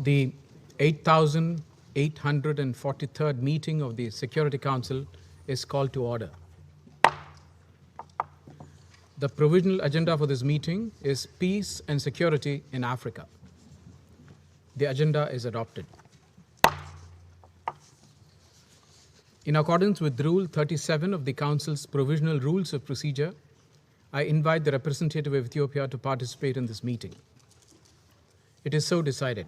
The 8,843rd meeting of the Security Council is called to order. The provisional agenda for this meeting is peace and security in Africa. The agenda is adopted. In accordance with Rule 37 of the Council's Provisional Rules of Procedure, I invite the representative of Ethiopia to participate in this meeting. It is so decided.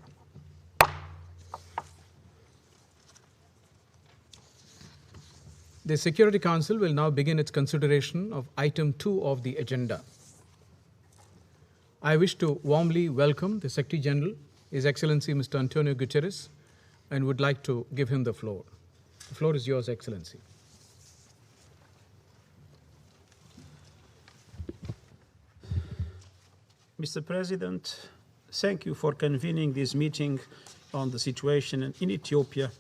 The Security Council will now begin its consideration of item 2 of the agenda. I wish to warmly welcome the Secretary General, His Excellency Mr. Antonio Guterres, and would like to give him the floor. The floor is yours, Excellency. Mr. President, thank you for convening this meeting on the situation in Ethiopia,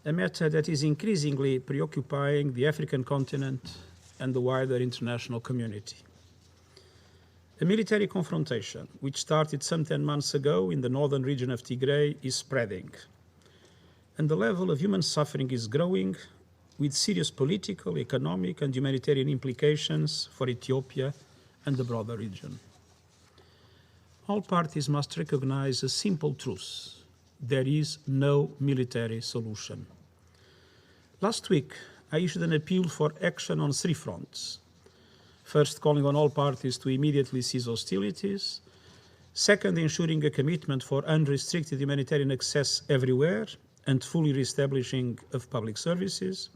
a matter that is increasingly preoccupying the African continent and the wider international community. A military confrontation, which started some 10 months ago in the northern region of Tigray, is spreading, and the level of human suffering is growing, with serious political, economic, and humanitarian implications for Ethiopia and the broader region. All parties must recognize a simple truth: there is no military solution. Last week, I issued an appeal for action on 3 fronts. First, calling on all parties to immediately cease hostilities. Second, ensuring a commitment for unrestricted humanitarian access everywhere and fully reestablishing of public services.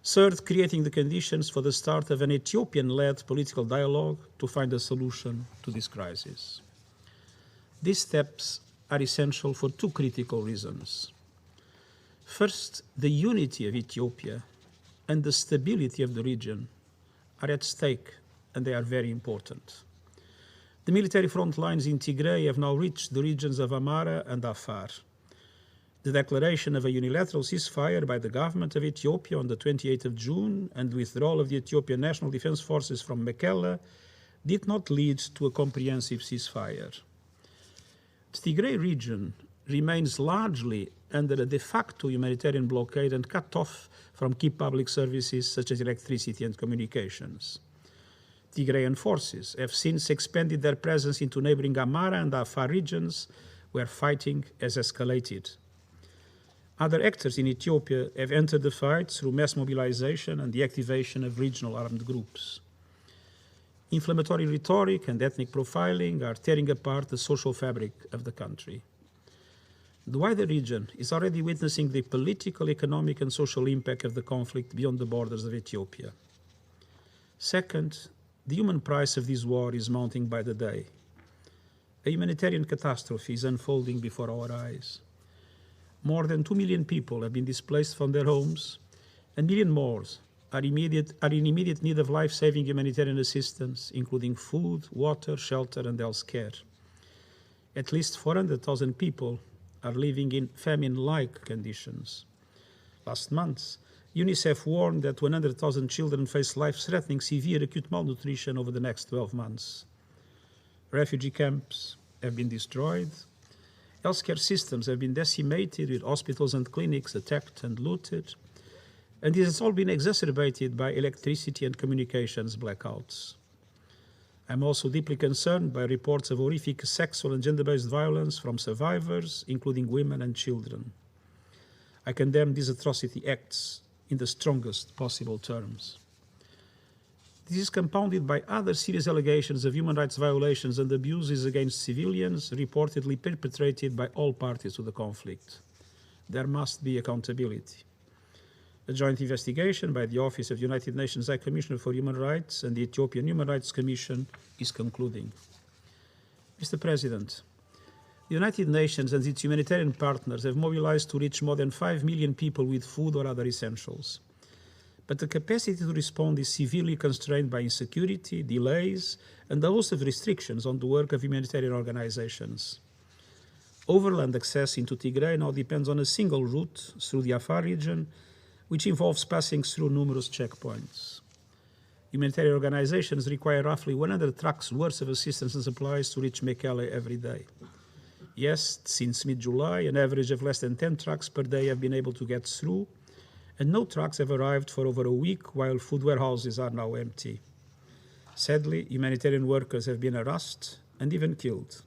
Third, creating the conditions for the start of an Ethiopian-led political dialogue to find a solution to this crisis. These steps are essential for 2 critical reasons. First, the unity of Ethiopia and the stability of the region are at stake, and they are very important. The military front lines in Tigray have now reached the regions of Amhara and Afar. The declaration of a unilateral ceasefire by the government of Ethiopia on the 28th of June and the withdrawal of the Ethiopian National Defense Forces from Mekelle did not lead to a comprehensive ceasefire. The Tigray region remains largely under a de facto humanitarian blockade and cut off from key public services such as electricity and communications. Tigrayan forces have since expanded their presence into neighboring Amhara and Afar regions, where fighting has escalated. Other actors in Ethiopia have entered the fight through mass mobilization and the activation of regional armed groups. Inflammatory rhetoric and ethnic profiling are tearing apart the social fabric of the country. The wider region is already witnessing the political, economic, and social impact of the conflict beyond the borders of Ethiopia. Second, the human price of this war is mounting by the day. A humanitarian catastrophe is unfolding before our eyes. More than 2 million people have been displaced from their homes, and million more are in immediate need of life-saving humanitarian assistance, including food, water, shelter, and health care. At least 400,000 people are living in famine-like conditions. Last month, UNICEF warned that 100,000 children face life-threatening severe acute malnutrition over the next 12 months. Refugee camps have been destroyed. Healthcare systems have been decimated, with hospitals and clinics attacked and looted. And this has all been exacerbated by electricity and communications blackouts. I'm also deeply concerned by reports of horrific sexual and gender-based violence from survivors, including women and children. I condemn these atrocity acts in the strongest possible terms. This is compounded by other serious allegations of human rights violations and abuses against civilians reportedly perpetrated by all parties to the conflict. There must be accountability. A joint investigation by the Office of the United Nations High Commissioner for Human Rights and the Ethiopian Human Rights Commission is concluding. Mr. President, the United Nations and its humanitarian partners have mobilized to reach more than 5 million people with food or other essentials. But the capacity to respond is severely constrained by insecurity, delays, and a host of restrictions on the work of humanitarian organizations. Overland access into Tigray now depends on a single route through the Afar region, which involves passing through numerous checkpoints. Humanitarian organizations require roughly 100 trucks worth of assistance and supplies to reach Mekelle every day. Yes, since mid-July, an average of less than 10 trucks per day have been able to get through, and no trucks have arrived for over a week, while food warehouses are now empty. Sadly, humanitarian workers have been harassed and even killed.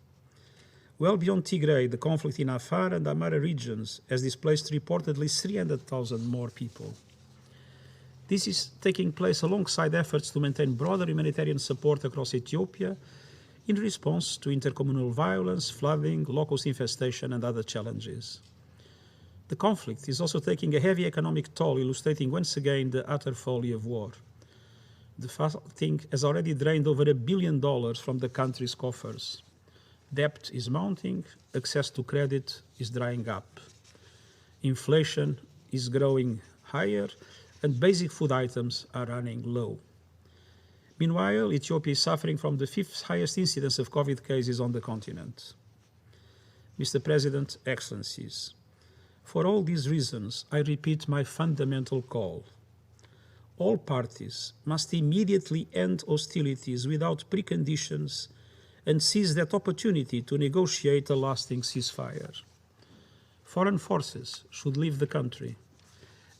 Well beyond Tigray, the conflict in Afar and Amara regions has displaced reportedly 300,000 more people. This is taking place alongside efforts to maintain broader humanitarian support across Ethiopia in response to intercommunal violence, flooding, locust infestation, and other challenges. The conflict is also taking a heavy economic toll, illustrating once again the utter folly of war. The fighting has already drained over $1 billion from the country's coffers. Debt is mounting, access to credit is drying up. Inflation is growing higher, and basic food items are running low. Meanwhile, Ethiopia is suffering from the 5th highest incidence of COVID cases on the continent. Mr. President, Excellencies, for all these reasons, I repeat my fundamental call. All parties must immediately end hostilities without preconditions and seize that opportunity to negotiate a lasting ceasefire. Foreign forces should leave the country.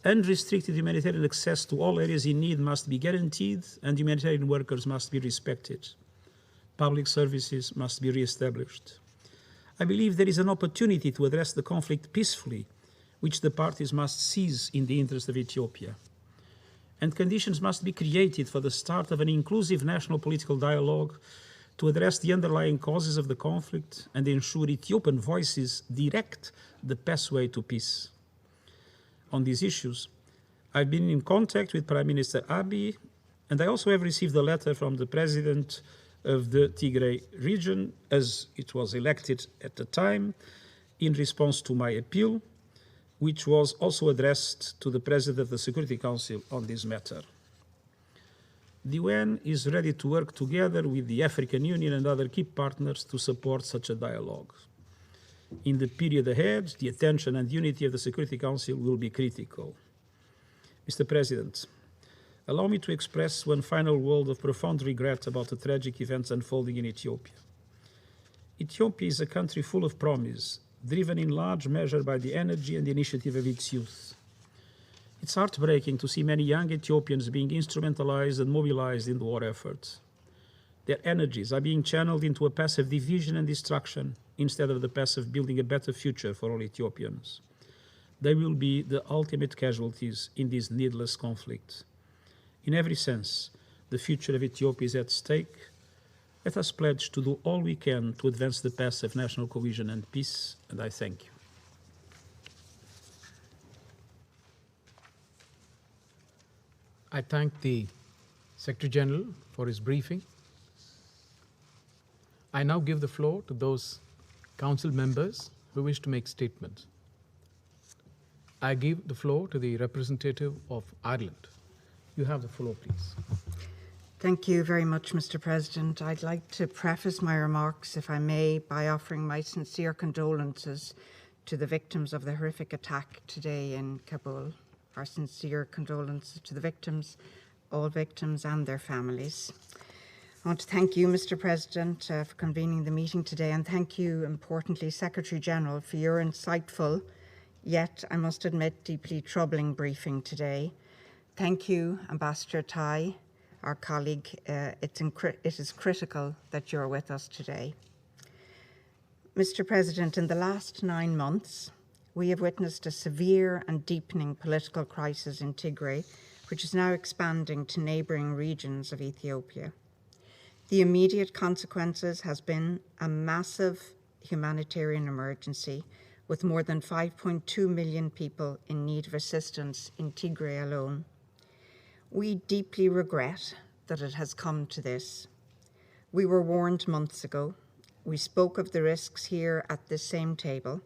Unrestricted humanitarian access to all areas in need must be guaranteed, and humanitarian workers must be respected. Public services must be re-established. I believe there is an opportunity to address the conflict peacefully, which the parties must seize in the interest of Ethiopia. And conditions must be created for the start of an inclusive national political dialogue to address the underlying causes of the conflict and ensure Ethiopian voices direct the pathway to peace. On these issues, I've been in contact with Prime Minister Abiy, and I also have received a letter from the president of the Tigray region, as it was elected at the time, in response to my appeal, which was also addressed to the president of the Security Council on this matter. The UN is ready to work together with the African Union and other key partners to support such a dialogue. In the period ahead, the attention and unity of the Security Council will be critical. Mr. President, allow me to express one final word of profound regret about the tragic events unfolding in Ethiopia. Ethiopia is a country full of promise, driven in large measure by the energy and initiative of its youth. It's heartbreaking to see many young Ethiopians being instrumentalized and mobilized in the war effort. Their energies are being channeled into a path of division and destruction instead of the path of building a better future for all Ethiopians. They will be the ultimate casualties in this needless conflict. In every sense, the future of Ethiopia is at stake. Let us pledge to do all we can to advance the path of national cohesion and peace, and I thank you. I thank the Secretary General for his briefing. I now give the floor to those Council members who wish to make statements. I give the floor to the representative of Ireland. You have the floor, please. Thank you very much, Mr. President. I'd like to preface my remarks, if I may, by offering my sincere condolences to the victims of the horrific attack today in Kabul. Our sincere condolences to the victims, all victims and their families. I want to thank you, Mr. President, for convening the meeting today, and thank you, importantly, Secretary General, for your insightful, yet, I must admit, deeply troubling briefing today. Thank you, Ambassador Tai, our colleague. It is critical that you're with us today. Mr. President, in the last 9 months, we have witnessed a severe and deepening political crisis in Tigray, which is now expanding to neighbouring regions of Ethiopia. The immediate consequences has been a massive humanitarian emergency, with more than 5.2 million people in need of assistance in Tigray alone. We deeply regret that it has come to this. We were warned months ago. We spoke of the risks here at this same table.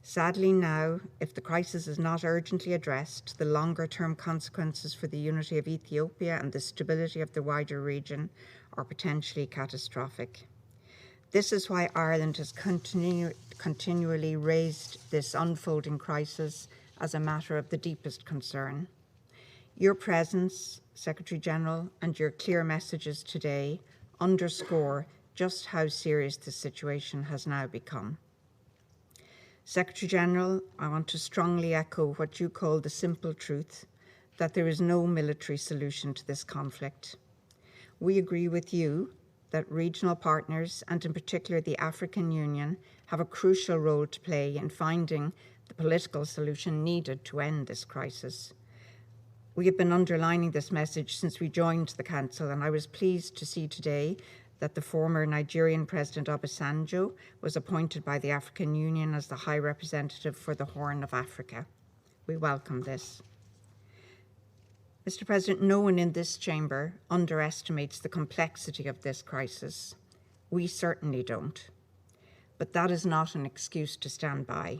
Sadly now, if the crisis is not urgently addressed, the longer-term consequences for the unity of Ethiopia and the stability of the wider region are potentially catastrophic. This is why Ireland has continually raised this unfolding crisis as a matter of the deepest concern. Your presence, Secretary General, and your clear messages today underscore just how serious the situation has now become. Secretary-General, I want to strongly echo what you call the simple truth, that there is no military solution to this conflict. We agree with you that regional partners, and in particular the African Union, have a crucial role to play in finding the political solution needed to end this crisis. We have been underlining this message since we joined the Council, and I was pleased to see today that the former Nigerian President Obasanjo was appointed by the African Union as the High Representative for the Horn of Africa. We welcome this. Mr. President, no one in this chamber underestimates the complexity of this crisis. We certainly don't. But that is not an excuse to stand by.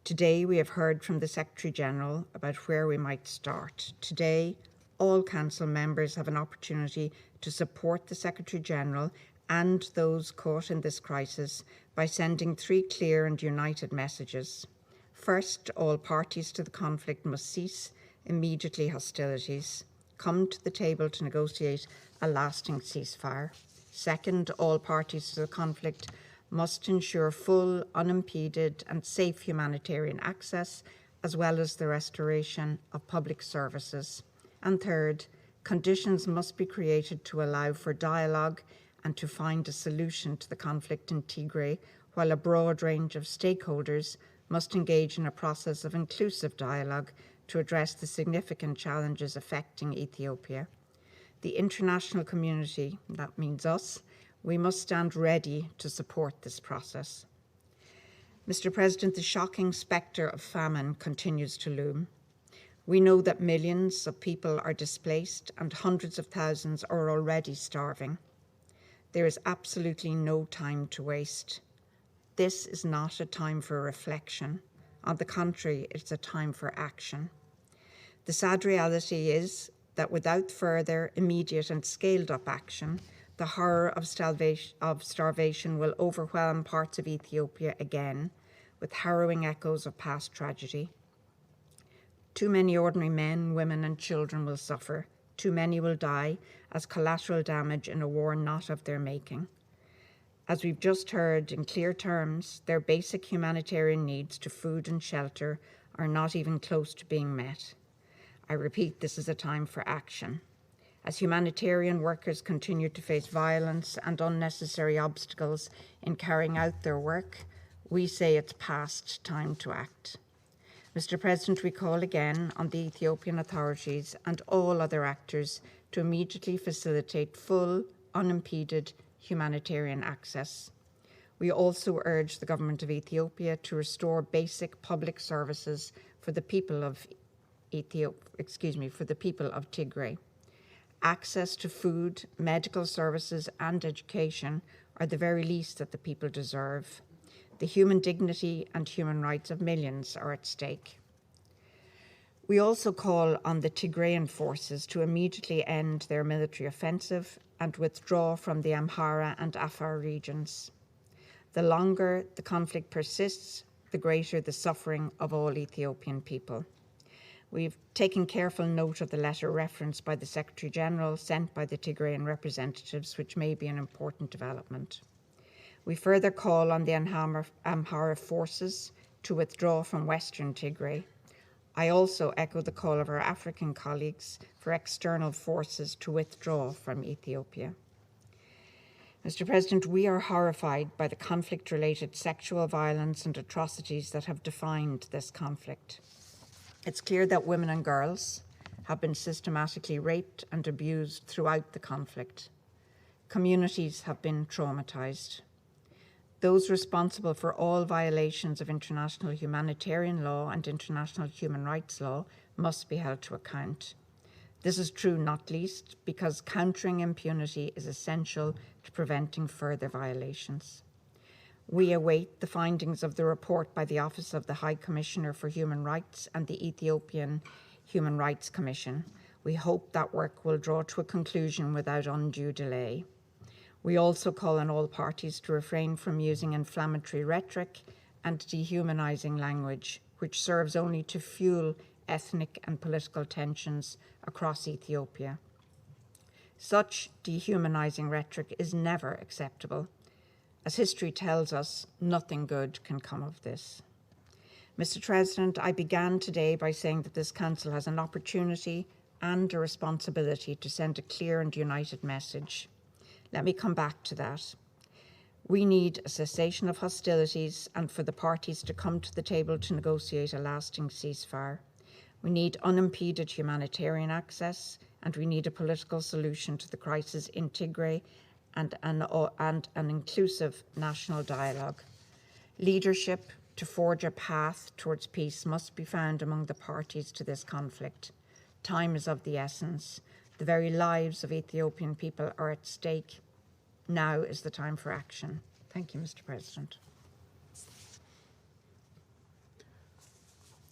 Today, we have heard from the Secretary-General about where we might start. Today, all Council members have an opportunity to support the Secretary-General and those caught in this crisis by sending 3 clear and united messages. First, all parties to the conflict must cease immediately hostilities, come to the table to negotiate a lasting ceasefire. Second, all parties to the conflict must ensure full, unimpeded and safe humanitarian access, as well as the restoration of public services. And third, conditions must be created to allow for dialogue and to find a solution to the conflict in Tigray, while a broad range of stakeholders must engage in a process of inclusive dialogue to address the significant challenges affecting Ethiopia. The international community, that means us, we must stand ready to support this process. Mr. President, the shocking spectre of famine continues to loom. We know that millions of people are displaced and hundreds of thousands are already starving. There is absolutely no time to waste. This is not a time for reflection. On the contrary, it's a time for action. The sad reality is that without further, immediate and scaled-up action, the horror of starvation will overwhelm parts of Ethiopia again, with harrowing echoes of past tragedy. Too many ordinary men, women and children will suffer. Too many will die as collateral damage in a war not of their making. As we've just heard in clear terms, their basic humanitarian needs to food and shelter are not even close to being met. I repeat, this is a time for action. As humanitarian workers continue to face violence and unnecessary obstacles in carrying out their work, we say it's past time to act. Mr. President, we call again on the Ethiopian authorities and all other actors to immediately facilitate full, unimpeded humanitarian access. We also urge the government of Ethiopia to restore basic public services for the people of Tigray. Access to food, medical services and education are the very least that the people deserve. The human dignity and human rights of millions are at stake. We also call on the Tigrayan forces to immediately end their military offensive and withdraw from the Amhara and Afar regions. The longer the conflict persists, the greater the suffering of all Ethiopian people. We've taken careful note of the letter referenced by the Secretary-General sent by the Tigrayan representatives, which may be an important development. We further call on the Amhara forces to withdraw from Western Tigray. I also echo the call of our African colleagues for external forces to withdraw from Ethiopia. Mr. President, we are horrified by the conflict-related sexual violence and atrocities that have defined this conflict. It's clear that women and girls have been systematically raped and abused throughout the conflict. Communities have been traumatized. Those responsible for all violations of international humanitarian law and international human rights law must be held to account. This is true not least because countering impunity is essential to preventing further violations. We await the findings of the report by the Office of the High Commissioner for Human Rights and the Ethiopian Human Rights Commission. We hope that work will draw to a conclusion without undue delay. We also call on all parties to refrain from using inflammatory rhetoric and dehumanizing language, which serves only to fuel ethnic and political tensions across Ethiopia. Such dehumanizing rhetoric is never acceptable, As history tells us, nothing good can come of this. Mr. President, I began today by saying that this Council has an opportunity and a responsibility to send a clear and united message. Let me come back to that. We need a cessation of hostilities and for the parties to come to the table to negotiate a lasting ceasefire. We need unimpeded humanitarian access, and we need a political solution to the crisis in Tigray and an inclusive national dialogue. Leadership to forge a path towards peace must be found among the parties to this conflict. Time is of the essence. The very lives of Ethiopian people are at stake. Now is the time for action. Thank you, Mr. President.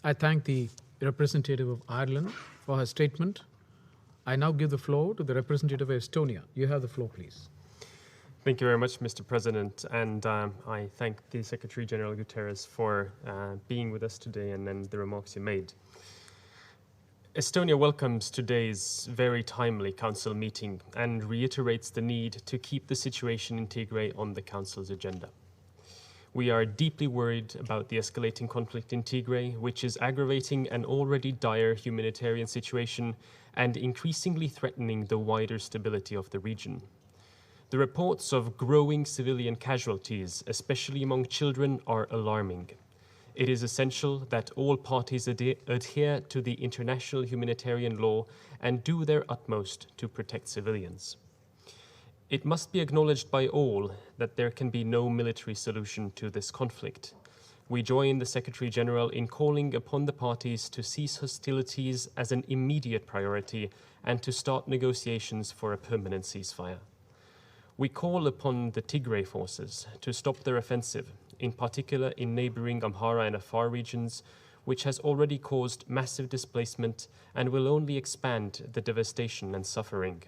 I thank the representative of Ireland for her statement. I now give the floor to the representative of Estonia. You have the floor, please. Thank you very much, Mr. President, and I thank the Secretary General Guterres for being with us today and the remarks you made. Estonia welcomes today's very timely Council meeting and reiterates the need to keep the situation in Tigray on the Council's agenda. We are deeply worried about the escalating conflict in Tigray, which is aggravating an already dire humanitarian situation and increasingly threatening the wider stability of the region. The reports of growing civilian casualties, especially among children, are alarming. It is essential that all parties adhere to the international humanitarian law and do their utmost to protect civilians. It must be acknowledged by all that there can be no military solution to this conflict. We join the Secretary General in calling upon the parties to cease hostilities as an immediate priority and to start negotiations for a permanent ceasefire. We call upon the Tigray forces to stop their offensive, in particular in neighboring Amhara and Afar regions, which has already caused massive displacement and will only expand the devastation and suffering.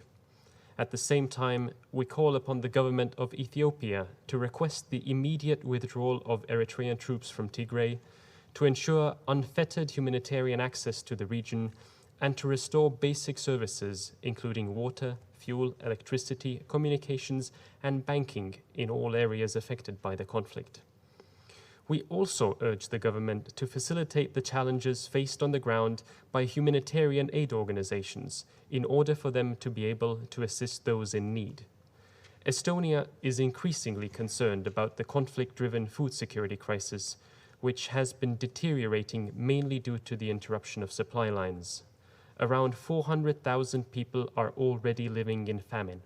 At the same time, we call upon the government of Ethiopia to request the immediate withdrawal of Eritrean troops from Tigray, to ensure unfettered humanitarian access to the region, and to restore basic services, including water, fuel, electricity, communications, and banking in all areas affected by the conflict. We also urge the government to facilitate the challenges faced on the ground by humanitarian aid organizations in order for them to be able to assist those in need. Estonia is increasingly concerned about the conflict-driven food security crisis, which has been deteriorating mainly due to the interruption of supply lines. Around 400,000 people are already living in famine,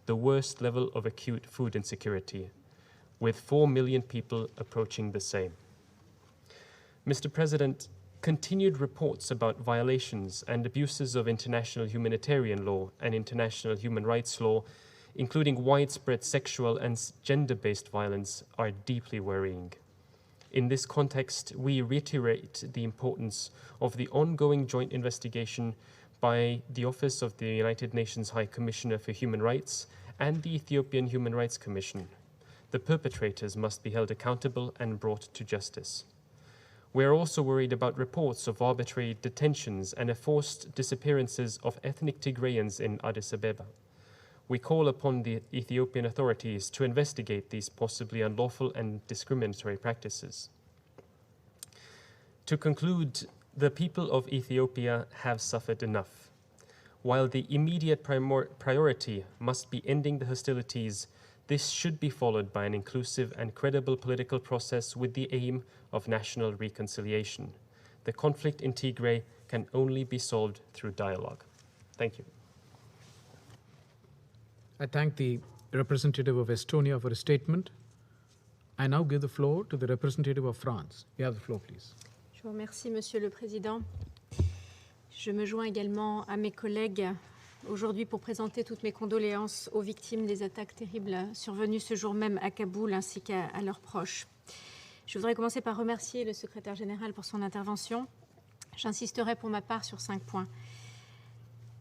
the worst level of acute food insecurity, with 4 million people approaching the same. Mr. President, continued reports about violations and abuses of international humanitarian law and international human rights law, including widespread sexual and gender-based violence, are deeply worrying. In this context, we reiterate the importance of the ongoing joint investigation by the Office of the United Nations High Commissioner for Human Rights and the Ethiopian Human Rights Commission. The perpetrators must be held accountable and brought to justice. We are also worried about reports of arbitrary detentions and enforced disappearances of ethnic Tigrayans in Addis Ababa. We call upon the Ethiopian authorities to investigate these possibly unlawful and discriminatory practices. To conclude, the people of Ethiopia have suffered enough. While the immediate priority must be ending the hostilities, this should be followed by an inclusive and credible political process with the aim of national reconciliation. The conflict in Tigray can only be solved through dialogue. Thank you. I thank the representative of Estonia for his statement. I now give the floor to the representative of France. You have the floor, please. Je vous remercie, Monsieur le Président. Je me joins également à mes collègues aujourd'hui pour présenter toutes mes condoléances aux victimes des attaques terribles survenues ce jour même à Kaboul ainsi qu'à leurs proches. Je voudrais commencer par remercier le secrétaire général pour son intervention. J'insisterai pour ma part sur 5 points.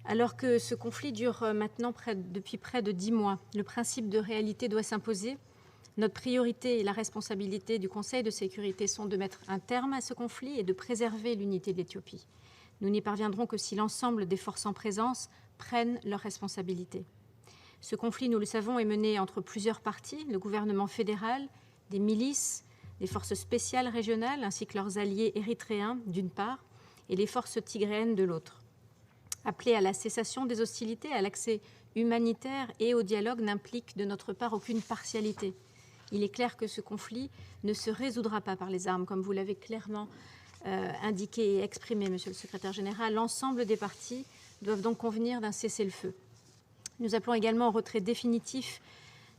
Alors que ce conflit dure maintenant depuis près de 10 mois, le principe de réalité doit s'imposer. Notre priorité et la responsabilité du Conseil de sécurité sont de mettre un terme à ce conflit et de préserver l'unité de l'Éthiopie. Nous n'y parviendrons que si l'ensemble des forces en présence prennent leurs responsabilités. Ce conflit, nous le savons, est mené entre plusieurs parties, le gouvernement fédéral, des milices, des forces spéciales régionales ainsi que leurs alliés érythréens d'une part et les forces tigréennes de l'autre. Appeler à la cessation des hostilités, à l'accès humanitaire et au dialogue n'implique de notre part aucune partialité. Il est clair que ce conflit ne se résoudra pas par les armes, comme vous l'avez clairement indiqué et exprimé, Monsieur le Secrétaire général. L'ensemble des parties doivent donc convenir d'un cessez-le-feu. Nous appelons également au retrait définitif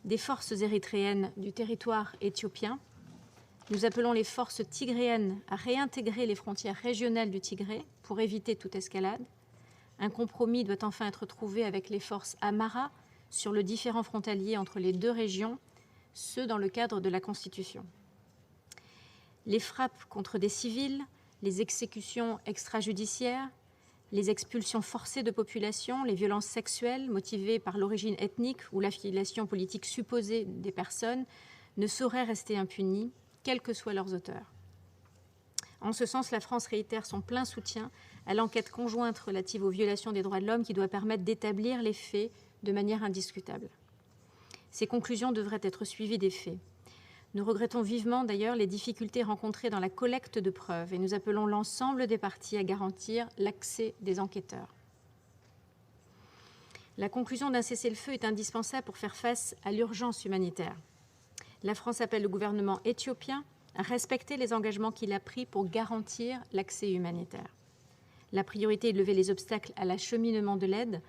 des forces érythréennes du territoire éthiopien. Nous appelons les forces tigréennes à réintégrer les frontières régionales du Tigré pour éviter toute escalade. Un compromis doit enfin être trouvé avec les forces Amara sur le différend frontalier entre les deux régions, ce dans le cadre de la Constitution. Les frappes contre des civils, les exécutions extrajudiciaires, les expulsions forcées de populations, les violences sexuelles motivées par l'origine ethnique ou l'affiliation politique supposée des personnes ne sauraient rester impunies, quels que soient leurs auteurs. En ce sens, la France réitère son plein soutien à l'enquête conjointe relative aux violations des droits de l'homme qui doit permettre d'établir les faits de manière indiscutable. Ces conclusions devraient être suivies des faits. Nous regrettons vivement d'ailleurs les difficultés rencontrées dans la collecte de preuves et nous appelons l'ensemble des parties à garantir l'accès des enquêteurs. La conclusion d'un cessez-le-feu est indispensable pour faire face à l'urgence humanitaire. La France appelle le gouvernement éthiopien à respecter les engagements qu'il a pris pour garantir l'accès humanitaire. La priorité est de lever les obstacles à l'acheminement de l'aide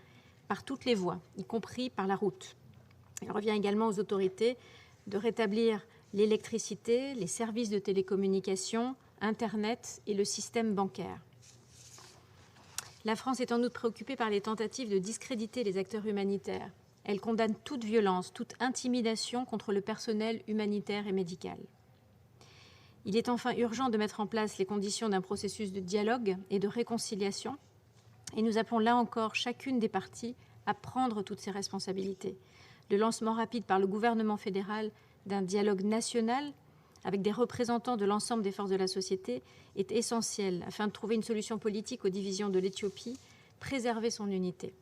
par toutes les voies, y compris par la route. Il revient également aux autorités de rétablir l'électricité, les services de télécommunication, Internet et le système bancaire. La France est en outre préoccupée par les tentatives de discréditer les acteurs humanitaires. Elle condamne toute violence, toute intimidation contre le personnel humanitaire et médical. Il est enfin urgent de mettre en place les conditions d'un processus de dialogue et de réconciliation, et nous appelons là encore chacune des parties à prendre toutes ses responsabilités. Le lancement rapide par le gouvernement fédéral d'un dialogue national avec des représentants de l'ensemble des forces de la société est essentiel afin de trouver une solution politique aux divisions de l'Éthiopie, préserver son unité.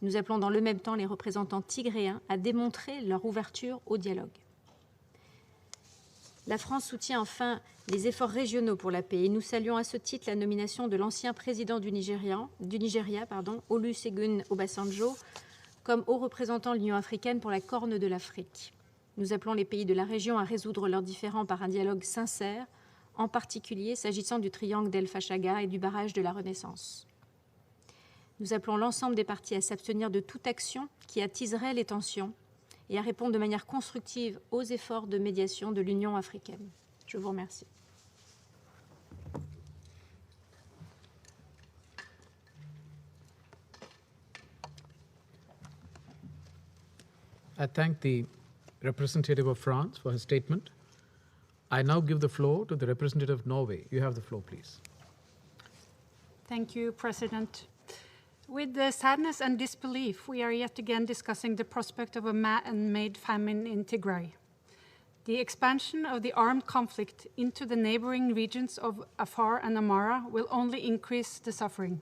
Nous appelons dans le même temps les représentants tigréens à démontrer leur ouverture au dialogue. La France soutient enfin les efforts régionaux pour la paix et nous saluons à ce titre la nomination de l'ancien président du Nigeria, Olusegun Obasanjo, comme haut représentant de l'Union africaine pour la Corne de l'Afrique. Nous appelons les pays de la région à résoudre leurs différends par un dialogue sincère, en particulier s'agissant du triangle d'El Fashaga et du barrage de la Renaissance. Nous appelons l'ensemble des parties à s'abstenir de toute action qui attiserait les tensions et à répondre de manière constructive aux efforts de médiation de l'Union africaine. Je vous remercie. I thank the representative of France for his statement. I now give the floor to the representative of Norway. You have the floor, please. Thank you, President. With sadness and disbelief, we are yet again discussing the prospect of a man-made famine in Tigray. The expansion of the armed conflict into the neighboring regions of Afar and Amara will only increase the suffering.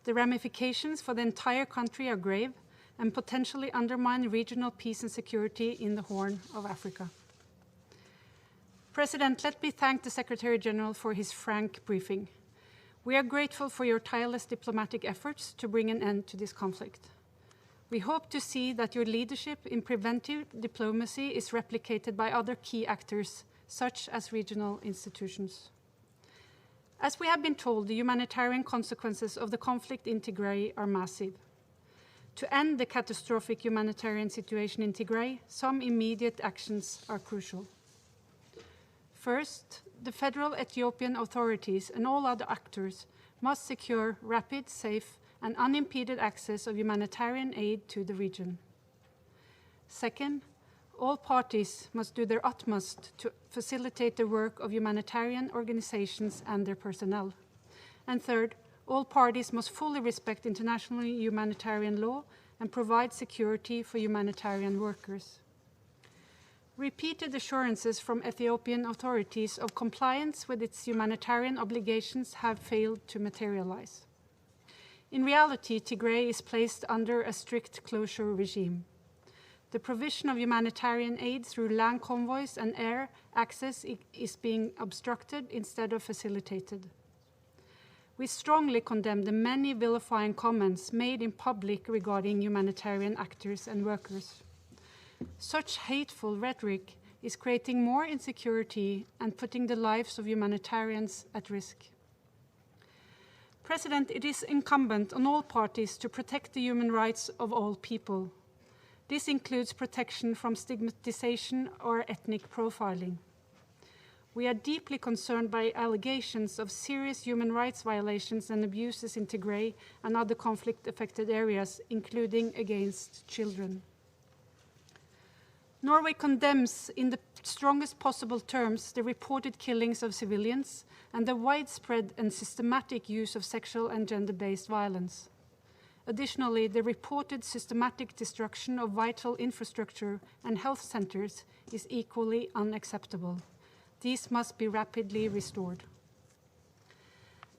The ramifications for the entire country are grave and potentially undermine regional peace and security in the Horn of Africa. President, let me thank the Secretary General for his frank briefing. We are grateful for your tireless diplomatic efforts to bring an end to this conflict. We hope to see that your leadership in preventive diplomacy is replicated by other key actors, such as regional institutions. As we have been told, the humanitarian consequences of the conflict in Tigray are massive. To end the catastrophic humanitarian situation in Tigray, some immediate actions are crucial. First, the federal Ethiopian authorities and all other actors must secure rapid, safe, and unimpeded access of humanitarian aid to the region. Second, all parties must do their utmost to facilitate the work of humanitarian organizations and their personnel. And third, all parties must fully respect international humanitarian law and provide security for humanitarian workers. Repeated assurances from Ethiopian authorities of compliance with its humanitarian obligations have failed to materialize. In reality, Tigray is placed under a strict closure regime. The provision of humanitarian aid through land convoys and air access is being obstructed instead of facilitated. We strongly condemn the many vilifying comments made in public regarding humanitarian actors and workers. Such hateful rhetoric is creating more insecurity and putting the lives of humanitarians at risk. President, it is incumbent on all parties to protect the human rights of all people. This includes protection from stigmatization or ethnic profiling. We are deeply concerned by allegations of serious human rights violations and abuses in Tigray and other conflict-affected areas, including against children. Norway condemns in the strongest possible terms the reported killings of civilians and the widespread and systematic use of sexual and gender-based violence. Additionally, the reported systematic destruction of vital infrastructure and health centers is equally unacceptable. These must be rapidly restored.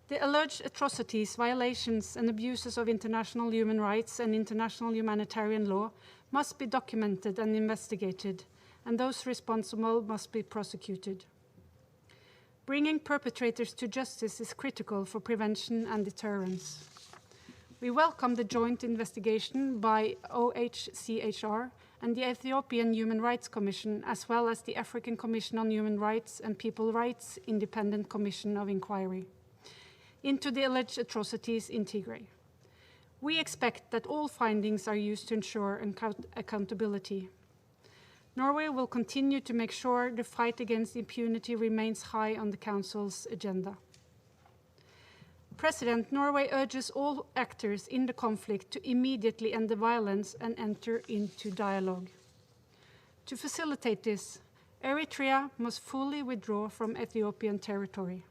The alleged atrocities, violations, and abuses of international human rights and international humanitarian law must be documented and investigated, and those responsible must be prosecuted. Bringing perpetrators to justice is critical for prevention and deterrence. We welcome the joint investigation by OHCHR and the Ethiopian Human Rights Commission, as well as the African Commission on Human Rights and People Rights Independent Commission of Inquiry, into the alleged atrocities in Tigray. We expect that all findings are used to ensure accountability. Norway will continue to make sure the fight against impunity remains high on the Council's agenda. President, Norway urges all actors in the conflict to immediately end the violence and enter into dialogue. To facilitate this, Eritrea must fully withdraw from Ethiopian territory.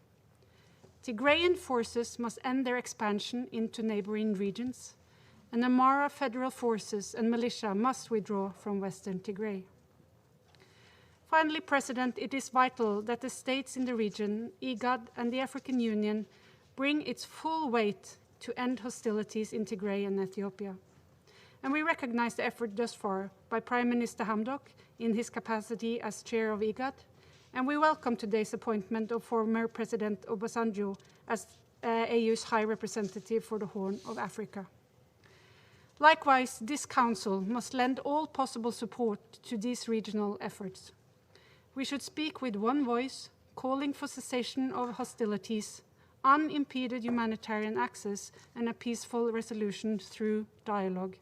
Tigrayan forces must end their expansion into neighboring regions, and Amhara federal forces and militia must withdraw from Western Tigray. Finally, President, it is vital that the states in the region, IGAD and the African Union, bring its full weight to end hostilities in Tigray and Ethiopia. And we recognize the effort thus far by Prime Minister Hamdok in his capacity as chair of IGAD, and we welcome today's appointment of former President Obasanjo as AU's High Representative for the Horn of Africa. Likewise, this Council must lend all possible support to these regional efforts. We should speak with one voice, calling for cessation of hostilities, unimpeded humanitarian access, and a peaceful resolution through dialogue.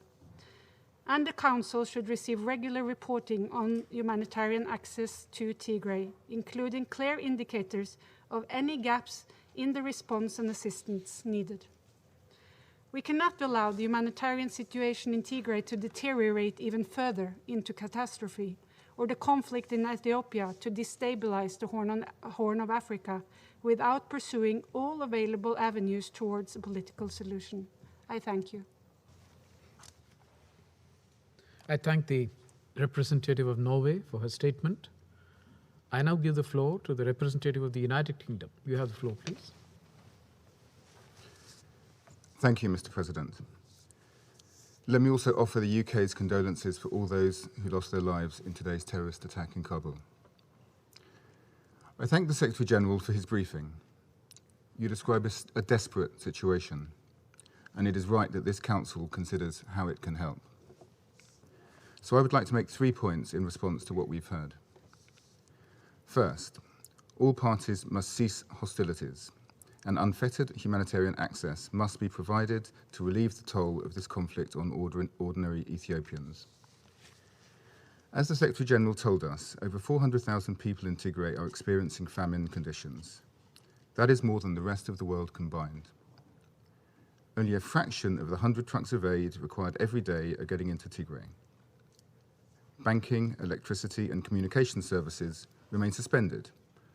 And the Council should receive regular reporting on humanitarian access to Tigray, including clear indicators of any gaps in the response and assistance needed. We cannot allow the humanitarian situation in Tigray to deteriorate even further into catastrophe, or the conflict in Ethiopia to destabilize the Horn of Africa without pursuing all available avenues towards a political solution. I thank you. I thank the representative of Norway for her statement. I now give the floor to the representative of the United Kingdom. You have the floor, please. Thank you, Mr. President. Let me also offer the UK's condolences for all those who lost their lives in today's terrorist attack in Kabul. I thank the Secretary-General for his briefing. You describe a desperate situation, and it is right that this Council considers how it can help. So I would like to make 3 points in response to what we've heard. First, all parties must cease hostilities, and unfettered humanitarian access must be provided to relieve the toll of this conflict on ordinary Ethiopians. As the Secretary-General told us, over 400,000 people in Tigray are experiencing famine conditions. That is more than the rest of the world combined. Only a fraction of the 100 trucks of aid required every day are getting into Tigray. Banking, electricity, and communication services remain suspended,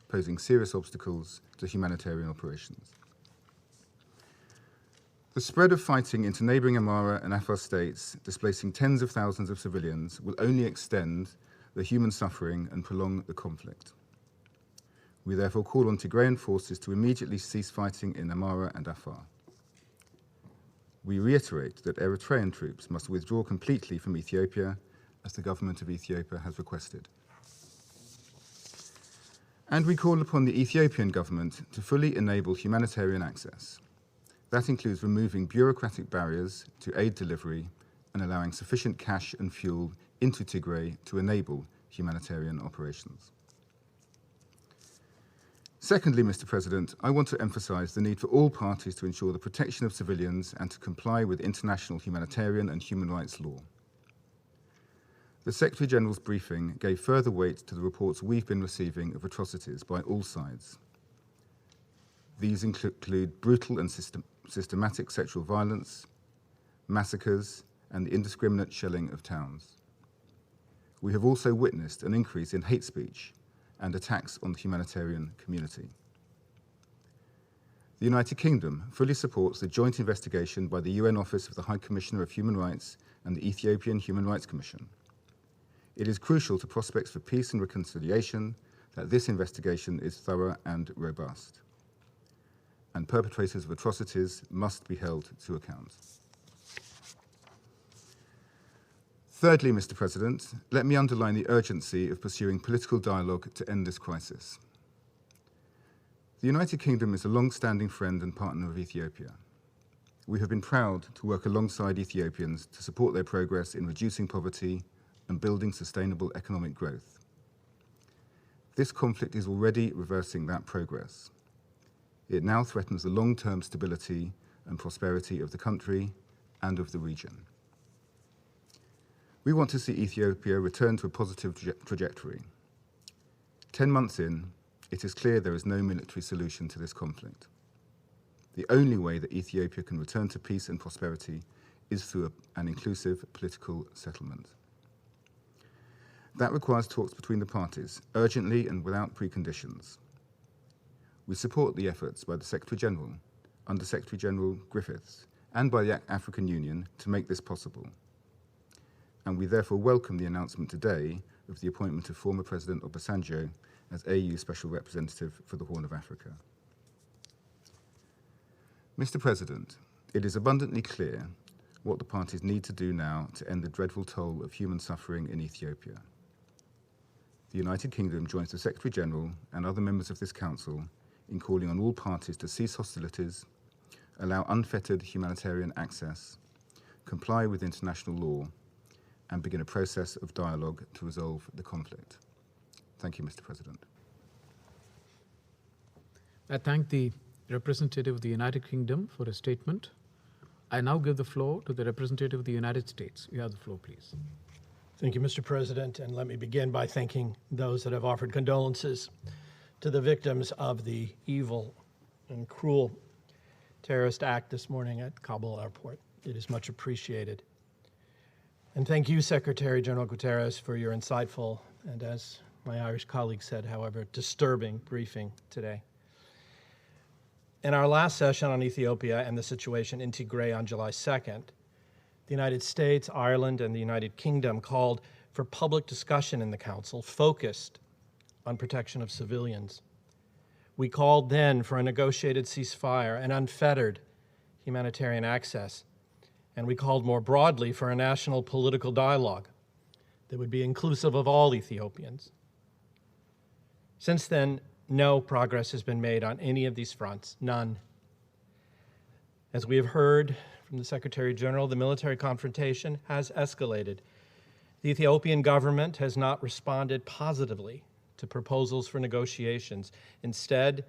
posing serious obstacles to humanitarian operations. The spread of fighting into neighboring Amhara and Afar states, displacing tens of thousands of civilians, will only extend the human suffering and prolong the conflict. We therefore call on Tigrayan forces to immediately cease fighting in Amhara and Afar. we reiterate that Eritrean troops must withdraw completely from Ethiopia, as the government of Ethiopia has requested. And we call upon the Ethiopian government to fully enable humanitarian access. That includes removing bureaucratic barriers to aid delivery and allowing sufficient cash and fuel into Tigray to enable humanitarian operations. Secondly, Mr. President, I want to emphasize the need for all parties to ensure the protection of civilians and to comply with international humanitarian and human rights law. The Secretary-General's briefing gave further weight to the reports we've been receiving of atrocities by all sides. These include brutal and systematic sexual violence, massacres, and the indiscriminate shelling of towns. We have also witnessed an increase in hate speech and attacks on the humanitarian community. The United Kingdom fully supports the joint investigation by the UN Office of the High Commissioner of Human Rights and the Ethiopian Human Rights Commission. It is crucial to prospects for peace and reconciliation that this investigation is thorough and robust. And perpetrators of atrocities must be held to account. Thirdly, Mr. President, let me underline the urgency of pursuing political dialogue to end this crisis. The United Kingdom is a long-standing friend and partner of Ethiopia. We have been proud to work alongside Ethiopians to support their progress in reducing poverty and building sustainable economic growth. This conflict is already reversing that progress. It now threatens the long-term stability and prosperity of the country and of the region. We want to see Ethiopia return to a positive trajectory. 10 months in, it is clear there is no military solution to this conflict. The only way that Ethiopia can return to peace and prosperity is through an inclusive political settlement. That requires talks between the parties, urgently and without preconditions. We support the efforts by the Secretary-General, Under Secretary-General Griffiths, and by the African Union to make this possible. And we therefore welcome the announcement today of the appointment of former President Obasanjo as AU Special Representative for the Horn of Africa. Mr. President, it is abundantly clear what the parties need to do now to end the dreadful toll of human suffering in Ethiopia. The United Kingdom joins the Secretary-General and other members of this Council in calling on all parties to cease hostilities, allow unfettered humanitarian access, comply with international law, and begin a process of dialogue to resolve the conflict. Thank you, Mr. President. I thank the representative of the United Kingdom for a statement. I now give the floor to the representative of the United States. You have the floor, please. Thank you, Mr. President, and let me begin by thanking those that have offered condolences to the victims of the evil and cruel terrorist act this morning at Kabul airport. It is much appreciated. And thank you, Secretary General Guterres, for your insightful and, as my Irish colleague said, however, disturbing briefing today. In our last session on Ethiopia and the situation in Tigray on July 2nd, the United States, Ireland, and the United Kingdom called for public discussion in the Council focused on protection of civilians. We called then for a negotiated ceasefire and unfettered humanitarian access. And we called more broadly for a national political dialogue that would be inclusive of all Ethiopians. Since then, no progress has been made on any of these fronts, none. As we have heard from the Secretary General, the military confrontation has escalated. The Ethiopian government has not responded positively to proposals for negotiations. Instead,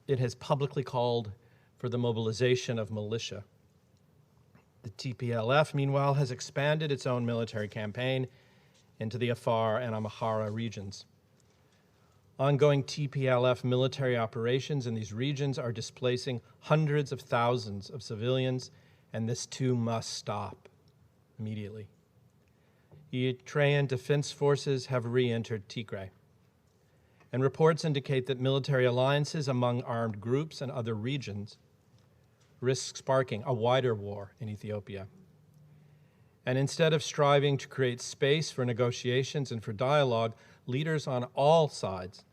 it has publicly called for the mobilization of militia. The TPLF, meanwhile, has expanded its own military campaign into the Afar and Amhara regions. Ongoing TPLF military operations in these regions are displacing hundreds of thousands of civilians, and this too must stop immediately. Eritrean defense forces have re-entered Tigray, and reports indicate that military alliances among armed groups and other regions risk sparking a wider war in Ethiopia. And instead of striving to create space for negotiations and for dialogue, leaders on all sides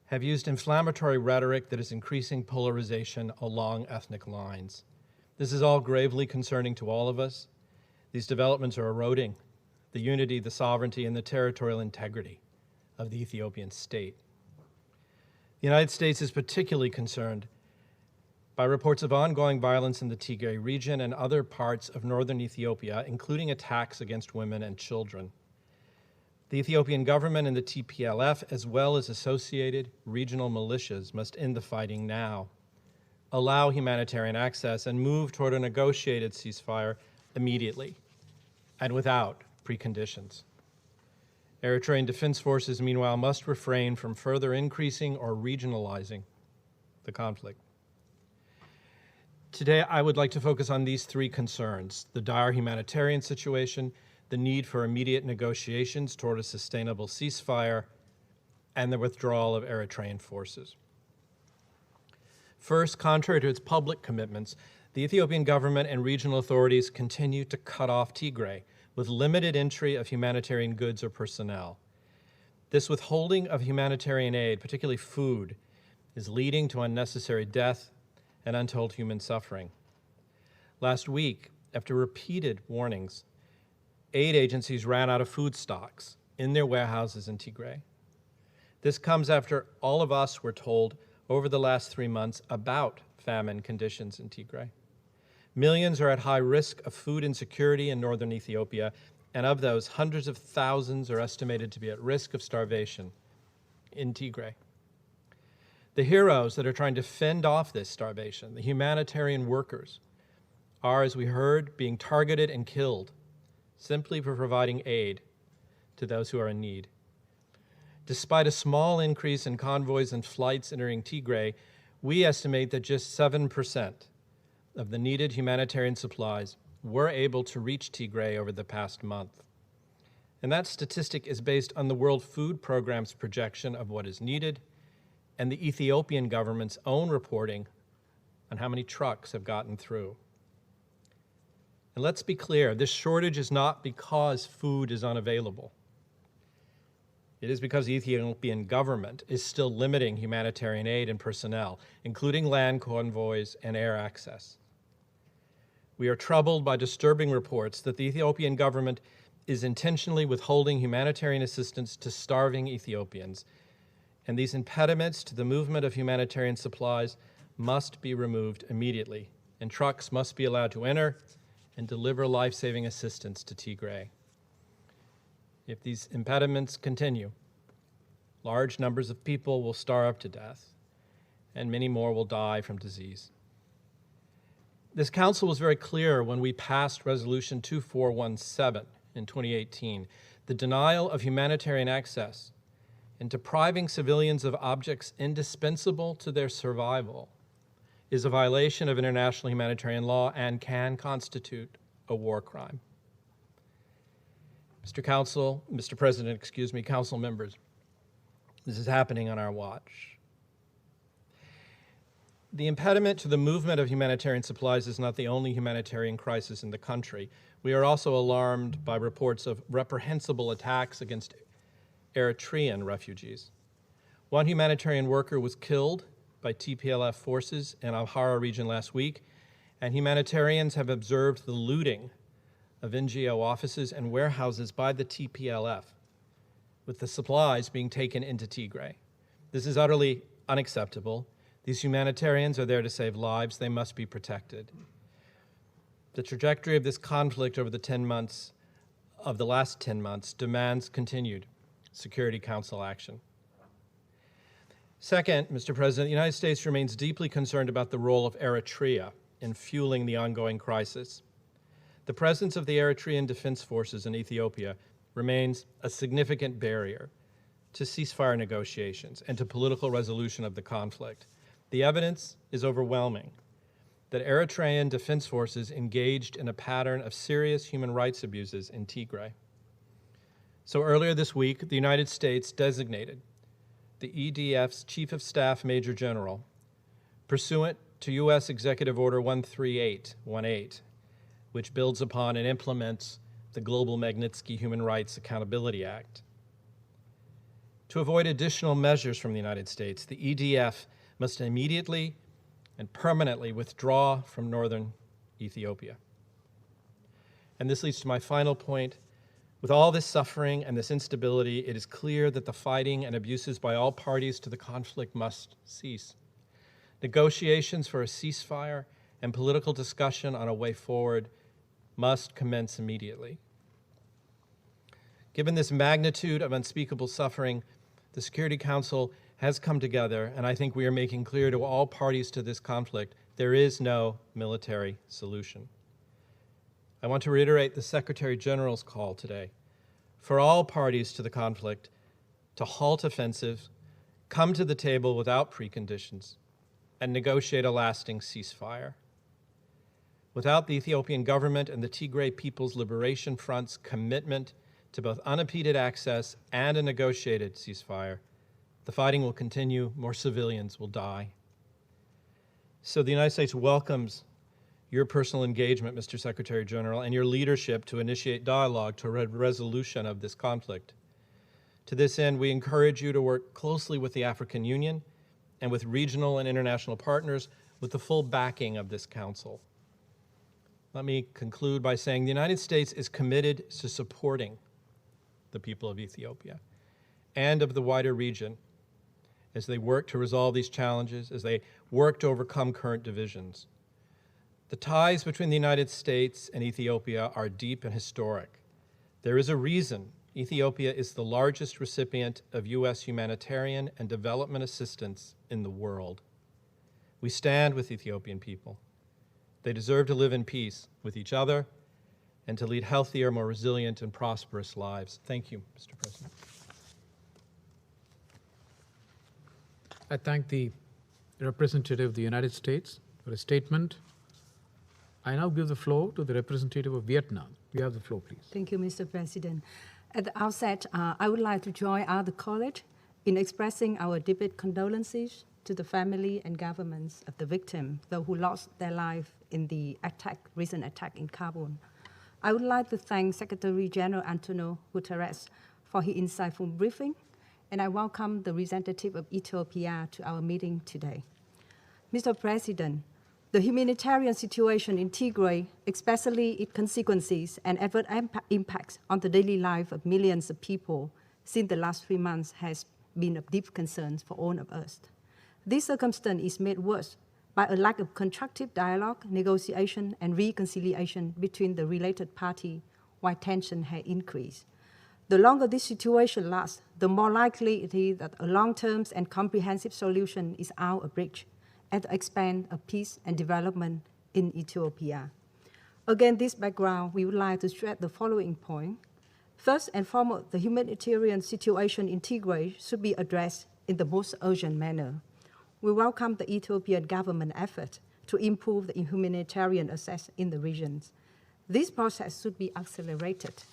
have used inflammatory rhetoric that is increasing polarization along ethnic lines. This is all gravely concerning to all of us. These developments are eroding the unity, the sovereignty, and the territorial integrity of the Ethiopian state. The United States is particularly concerned by reports of ongoing violence in the Tigray region and other parts of northern Ethiopia, including attacks against women and children. The Ethiopian government and the TPLF, as well as associated regional militias, must end the fighting now, allow humanitarian access, and move toward a negotiated ceasefire immediately and without preconditions. Eritrean Defense Forces, meanwhile, must refrain from further increasing or regionalizing the conflict. Today, I would like to focus on these three concerns: the dire humanitarian situation, the need for immediate negotiations toward a sustainable ceasefire, and the withdrawal of Eritrean forces. First, contrary to its public commitments, the Ethiopian government and regional authorities continue to cut off Tigray with limited entry of humanitarian goods or personnel. This withholding of humanitarian aid, particularly food, is leading to unnecessary death and untold human suffering. Last week, after repeated warnings, aid agencies ran out of food stocks in their warehouses in Tigray. This comes after all of us were told over the last 3 months about famine conditions in Tigray. Millions are at high risk of food insecurity in northern Ethiopia, and of those, hundreds of thousands are estimated to be at risk of starvation in Tigray. The heroes that are trying to fend off this starvation, the humanitarian workers, are, as we heard, being targeted and killed simply for providing aid to those who are in need. Despite a small increase in convoys and flights entering Tigray, we estimate that just 7% of the needed humanitarian supplies were able to reach Tigray over the past month. And that statistic is based on the World Food Programme's projection of what is needed and the Ethiopian government's own reporting on how many trucks have gotten through. And let's be clear, this shortage is not because food is unavailable. It is because the Ethiopian government is still limiting humanitarian aid and personnel, including land convoys and air access. We are troubled by disturbing reports that the Ethiopian government is intentionally withholding humanitarian assistance to starving Ethiopians, and these impediments to the movement of humanitarian supplies must be removed immediately, and trucks must be allowed to enter and deliver life-saving assistance to Tigray. If these impediments continue, large numbers of people will starve to death, and many more will die from disease. This council was very clear when we passed Resolution 2417 in 2018. The denial of humanitarian access and depriving civilians of objects indispensable to their survival is a violation of international humanitarian law and can constitute a war crime. Mr. President, council members, this is happening on our watch. The impediment to the movement of humanitarian supplies is not the only humanitarian crisis in the country. We are also alarmed by reports of reprehensible attacks against Eritrean refugees. One humanitarian worker was killed by TPLF forces in Amhara region last week, and humanitarians have observed the looting of NGO offices and warehouses by the TPLF, with the supplies being taken into Tigray. This is utterly unacceptable. These humanitarians are there to save lives. They must be protected. The trajectory of this conflict over the last 10 months demands continued Security Council action. Second, Mr. President, the United States remains deeply concerned about the role of Eritrea in fueling the ongoing crisis. The presence of the Eritrean Defense Forces in Ethiopia remains a significant barrier to ceasefire negotiations and to political resolution of the conflict. The evidence is overwhelming that Eritrean Defense Forces engaged in a pattern of serious human rights abuses in Tigray. So earlier this week, the United States designated the EDF's Chief of Staff Major General, pursuant to U.S. Executive Order 13818, which builds upon and implements the Global Magnitsky Human Rights Accountability Act. To avoid additional measures from the United States, the EDF must immediately and permanently withdraw from northern Ethiopia. And this leads to my final point. With all this suffering and this instability, it is clear that the fighting and abuses by all parties to the conflict must cease. Negotiations for a ceasefire and political discussion on a way forward must commence immediately. Given this magnitude of unspeakable suffering, the Security Council has come together, and I think we are making clear to all parties to this conflict, there is no military solution. I want to reiterate the Secretary General's call today for all parties to the conflict to halt offensives, come to the table without preconditions, and negotiate a lasting ceasefire. Without the Ethiopian government and the Tigray People's Liberation Front's commitment to both unimpeded access and a negotiated ceasefire, the fighting will continue, more civilians will die. So the United States welcomes your personal engagement, Mr. Secretary General, and your leadership to initiate dialogue to a resolution of this conflict. To this end, we encourage you to work closely with the African Union and with regional and international partners with the full backing of this Council. Let me conclude by saying the United States is committed to supporting the people of Ethiopia and of the wider region as they work to resolve these challenges, as they work to overcome current divisions. The ties between the United States and Ethiopia are deep and historic. There is a reason Ethiopia is the largest recipient of U.S. humanitarian and development assistance in the world. We stand with Ethiopian people. They deserve to live in peace with each other and to lead healthier, more resilient, and prosperous lives. Thank you, Mr. President. I thank the representative of the United States for a statement. I now give the floor to the representative of Vietnam. You have the floor, please. Thank you, Mr. President. At the outset, I would like to join other colleagues in expressing our deepest condolences to the family and governments of the victim, those who lost their life in the recent attack in Kabul. I would like to thank Secretary General Antonio Guterres for his insightful briefing, and I welcome the representative of Ethiopia to our meeting today. Mr. President, the humanitarian situation in Tigray, especially its consequences and adverse impacts on the daily life of millions of people since the last 3 months, has been of deep concern for all of us. This circumstance is made worse by a lack of constructive dialogue, negotiation, and reconciliation between the related parties, while tension has increased. The longer this situation lasts, the more likely it is that a long-term and comprehensive solution is out of reach at the expense of peace and development in Ethiopia. Against this background, we would like to stress the following point. First and foremost, the humanitarian situation in Tigray should be addressed in the most urgent manner. We welcome the Ethiopian government effort to improve the humanitarian access in the regions. This process should be accelerated.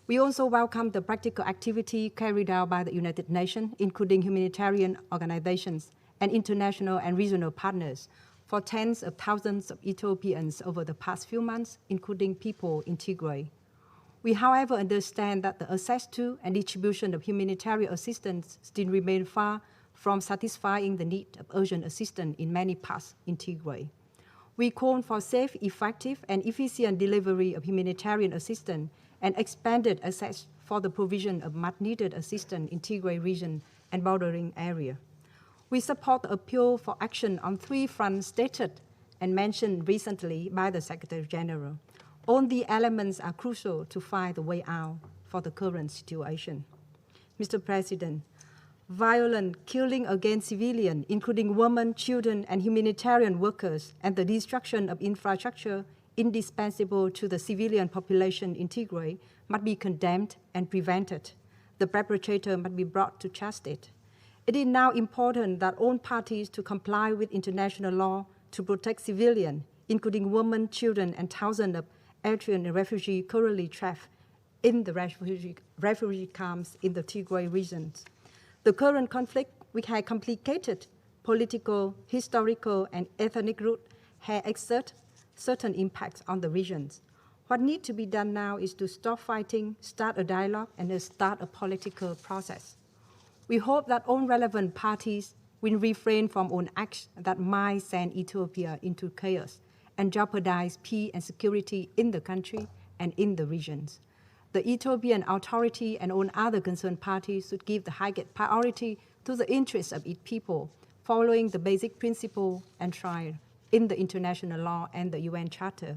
We also welcome the practical activity carried out by the United Nations, including humanitarian organizations and international and regional partners, for tens of thousands of Ethiopians over the past few months, including people in Tigray. We, however, understand that the access to and distribution of humanitarian assistance still remain far from satisfying the need of urgent assistance in many parts in Tigray. We call for safe, effective, and efficient delivery of humanitarian assistance and expanded access for the provision of much-needed assistance in Tigray region and bordering area. We support the appeal for action on 3 fronts stated and mentioned recently by the Secretary General. All the elements are crucial to find the way out for the current situation. Mr. President, violent killing against civilians, including women, children, and humanitarian workers, and the destruction of infrastructure indispensable to the civilian population in Tigray must be condemned and prevented. The perpetrator must be brought to justice. It is now important that all parties to comply with international law to protect civilians, including women, children, and thousands of Eritrean refugees currently trapped in the refugee camps in the Tigray regions. The current conflict, which has complicated political, historical, and ethnic roots, has exerted certain impacts on the regions. What needs to be done now is to stop fighting, start a dialogue, and start a political process. We hope that all relevant parties will refrain from all acts that might send Ethiopia into chaos and jeopardize peace and security in the country and in the regions. The Ethiopian authority and all other concerned parties should give the highest priority to the interests of its people, following the basic principle enshrined in the international law and the UN Charter.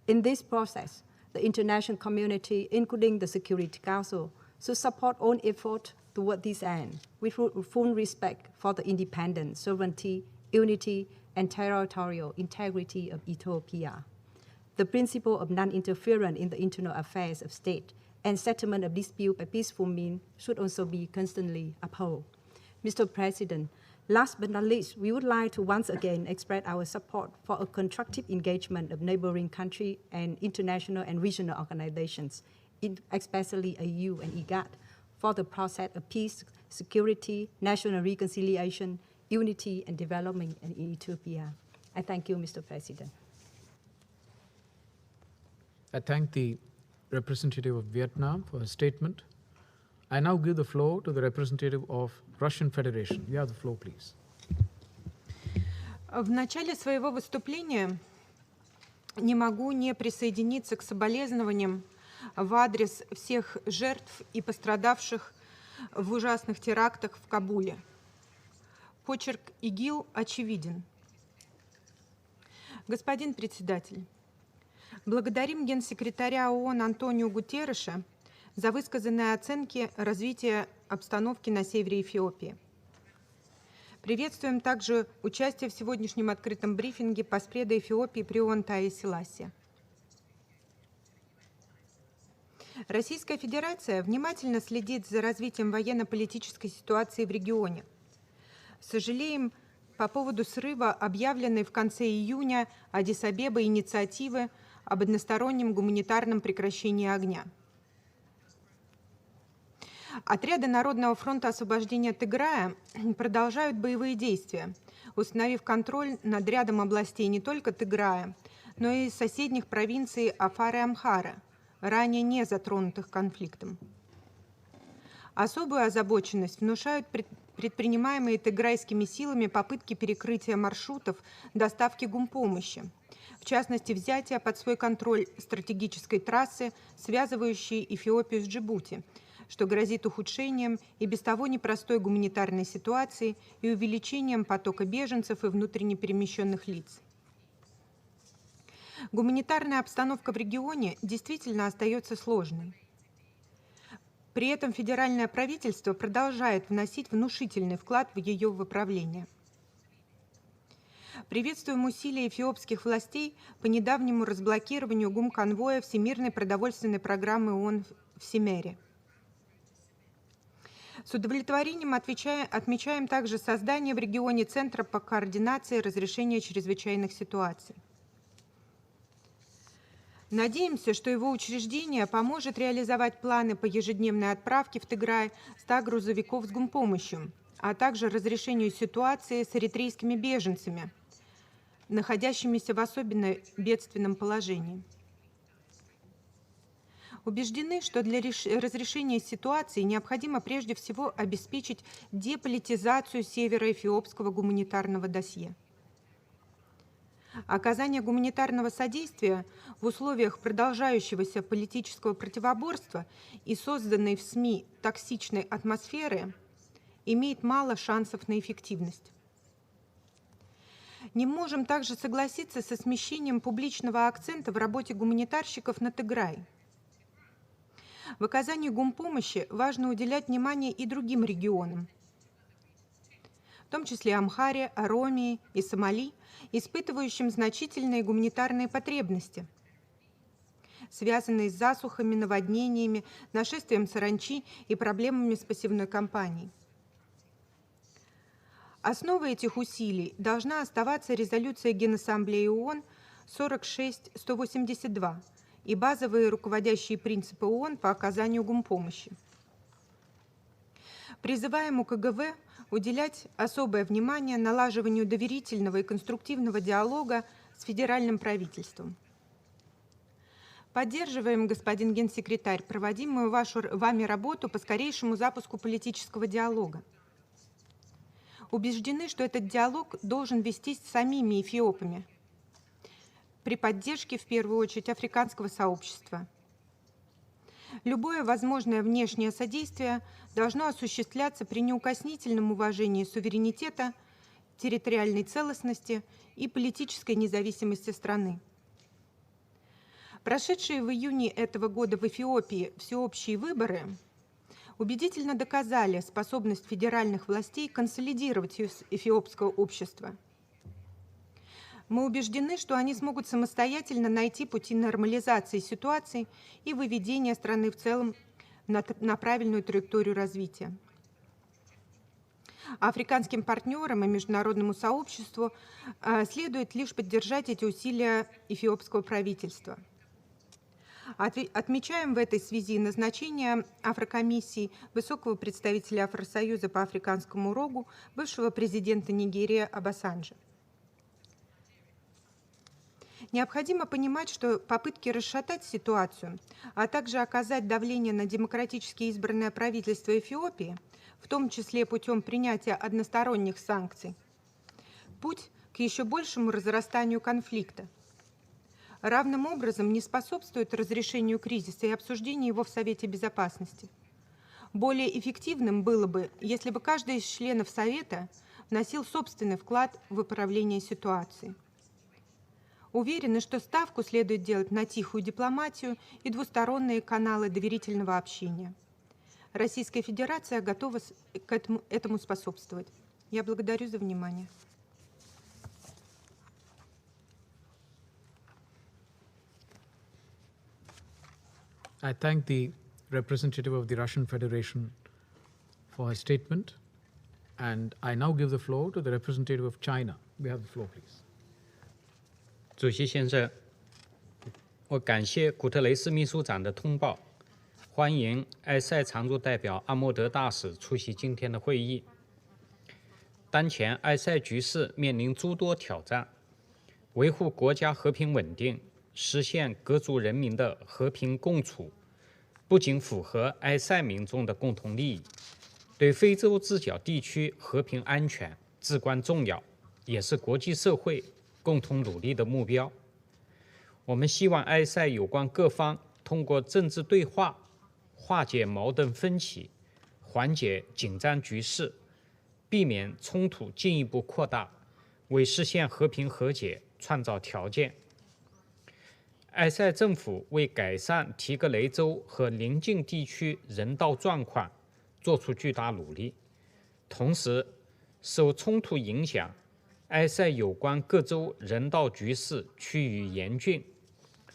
In this process, the international community, including the Security Council, should support all efforts toward this end, with full respect for the independence, sovereignty, unity, and territorial integrity of Ethiopia. The principle of non-interference in the internal affairs of state and settlement of dispute by peaceful means should also be constantly upheld. Mr. President, last but not least, we would like to once again express our support for a constructive engagement of neighboring countries and international and regional organizations, especially AU and IGAD, for the process of peace, security, national reconciliation, unity, and development in Ethiopia. I thank you, Mr. President. I thank the representative of Vietnam for his statement. I now give the floor to the representative of Russian Federation. You have the floor, please. В начале своего выступления не могу не присоединиться к соболезнованиям в адрес всех жертв и пострадавших в ужасных терактах в Кабуле. Почерк ИГИЛ очевиден. Господин председатель, благодарим генсекретаря ООН Антонио Гутерреша за высказанные оценки развития обстановки на севере Эфиопии. Приветствуем также участие в сегодняшнем открытом брифинге поспреда Эфиопии при ООН Таи Селаси. Российская Федерация внимательно следит за развитием военно-политической ситуации в регионе. Сожалеем по поводу срыва, объявленной в конце июня Аддис-Абебой инициативы об одностороннем гуманитарном прекращении огня. Отряды Народного фронта освобождения Тиграя продолжают боевые действия, установив контроль над рядом областей не только Тиграя, но и соседних провинций Афар и Амхара, ранее не затронутых конфликтом. Особую озабоченность внушают предпринимаемые тиграйскими силами попытки перекрытия маршрутов доставки гумпомощи, в частности, взятия под свой контроль стратегической трассы, связывающей Эфиопию с Джибути, что грозит ухудшением и без того непростой гуманитарной ситуации и увеличением потока беженцев и внутренне перемещенных лиц. Гуманитарная обстановка в регионе действительно остается сложной. При этом федеральное правительство продолжает вносить внушительный вклад в ее выправление. Приветствуем усилия эфиопских властей по недавнему разблокированию гумконвоя Всемирной продовольственной программы ООН в Семере. С удовлетворением отмечаем также создание в регионе Центра по координации разрешения чрезвычайных ситуаций. Надеемся, что его учреждение поможет реализовать планы по ежедневной отправке в Тиграй 100 грузовиков с гумпомощью, а также разрешению ситуации с эритрейскими беженцами, находящимися в особенно бедственном положении. Убеждены, что для разрешения ситуации необходимо прежде всего обеспечить деполитизацию североэфиопского гуманитарного досье. Оказание гуманитарного содействия в условиях продолжающегося политического противоборства и созданной в СМИ токсичной атмосферы имеет мало шансов на эффективность. Не можем также согласиться со смещением публичного акцента в работе гуманитарщиков на Тиграй. В оказании гумпомощи важно уделять внимание и другим регионам, в том числе Амхаре, Оромии и Сомали, испытывающим значительные гуманитарные потребности, связанные с засухами, наводнениями, нашествием саранчи и проблемами с посевной кампанией. Основой этих усилий должна оставаться резолюция Генассамблеи ООН 46-182 и базовые руководящие принципы ООН по оказанию гумпомощи. Призываем УКГВ уделять особое внимание налаживанию доверительного и конструктивного диалога с федеральным правительством. Поддерживаем, господин генсекретарь, проводимую вами работу по скорейшему запуску политического диалога. Убеждены, что этот диалог должен вестись самими эфиопами. при поддержке, в первую очередь, африканского сообщества. Любое возможное внешнее содействие должно осуществляться при неукоснительном уважении суверенитета, территориальной целостности и политической независимости страны. Прошедшие в июне этого года в Эфиопии всеобщие выборы убедительно доказали способность федеральных властей консолидировать эфиопское общество. Мы убеждены, что они смогут самостоятельно найти пути нормализации ситуации и выведения страны в целом на правильную траекторию развития. Африканским партнерам и международному сообществу следует лишь поддержать эти усилия эфиопского правительства. Отмечаем в этой связи назначение Афрокомиссии высокого представителя Афросоюза по Африканскому рогу, бывшего президента Нигерии Обасанджо. Необходимо понимать, что попытки расшатать ситуацию, а также оказать давление на демократически избранное правительство Эфиопии, в том числе путем принятия односторонних санкций, путь к еще большему разрастанию конфликта. Равным образом не способствует разрешению кризиса и обсуждению его в Совете Безопасности. Более эффективным было бы, если бы каждый из членов Совета вносил собственный вклад в управление ситуацией. Уверены, что ставку следует делать на тихую дипломатию и двусторонние каналы доверительного общения. Российская Федерация готова этому способствовать. Я благодарю за внимание. I thank the representative of the Russian Federation for her statement, and I now give the floor to the representative of China. We have the floor, please. 主席先生，我感谢古特雷斯秘书长的通报，欢迎埃塞常驻代表阿莫德大使出席今天的会议。当前埃塞局势面临诸多挑战，维护国家和平稳定，实现各族人民的和平共处，不仅符合埃塞民众的共同利益，对非洲之角地区和平安全至关重要，也是国际社会共同努力的目标。我们希望埃塞有关各方通过政治对话化解矛盾分歧，缓解紧张局势，避免冲突进一步扩大，为实现和平和解创造条件。埃塞政府为改善提格雷州和邻近地区人道状况做出巨大努力，同时受冲突影响，埃塞有关各州人道局势趋于严峻，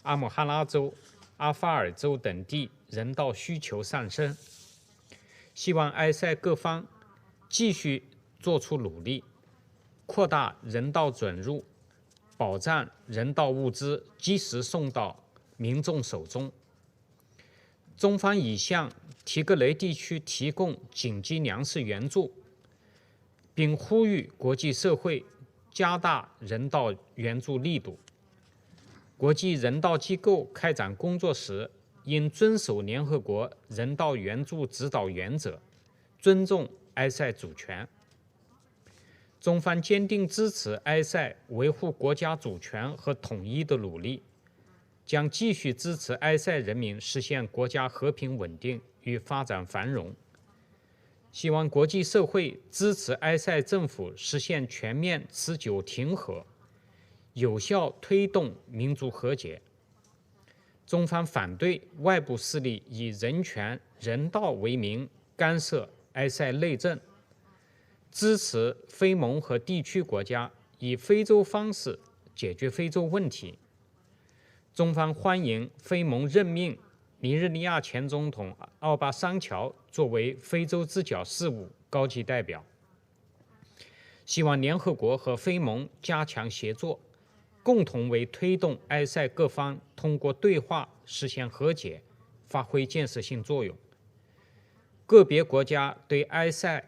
阿姆哈拉州、阿法尔州等地人道需求上升。希望埃塞各方继续做出努力，扩大人道准入，保障人道物资及时送到民众手中。中方已向提格雷地区提供紧急粮食援助，并呼吁国际社会加大人道援助力度。国际人道机构开展工作时，应遵守联合国人道援助指导原则，尊重埃塞主权。中方坚定支持埃塞维护国家主权和统一的努力，将继续支持埃塞人民实现国家和平稳定与发展繁荣。希望国际社会支持埃塞政府实现全面持久停火，有效推动民族和解。中方反对外部势力以人权、人道为名干涉埃塞内政，支持非盟和地区国家以非洲方式解决非洲问题。中方欢迎非盟任命尼日利亚前总统奥巴桑乔作为非洲之角事务高级代表，希望联合国和非盟加强协作，共同为推动埃塞各方通过对话实现和解发挥建设性作用。个别国家对埃塞、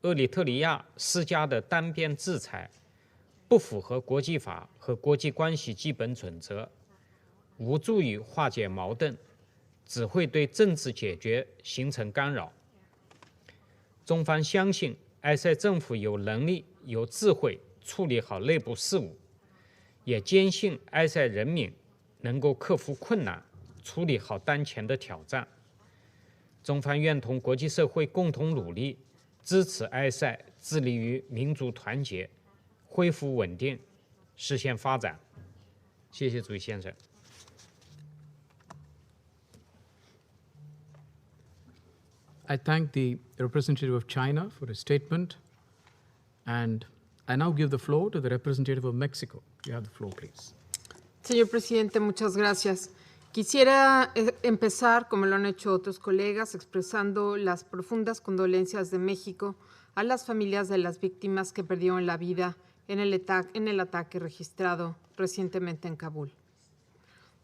厄立特里亚施加的单边制裁，不符合国际法和国际关系基本准则，无助于化解矛盾，只会对政治解决形成干扰。中方相信埃塞政府有能力、有智慧处理好内部事务，也坚信埃塞人民能够克服困难，处理好当前的挑战。中方愿同国际社会共同努力，支持埃塞致力于民族团结、恢复稳定、实现发展。谢谢主席先生。I thank the representative of China for his statement, and I now give the floor to the representative of Mexico. You have the floor, please. Señor presidente, muchas gracias. Quisiera empezar, como lo han hecho otros colegas, expresando las profundas condolencias de México a las familias de las víctimas que perdieron la vida en el ataque registrado recientemente en Kabul.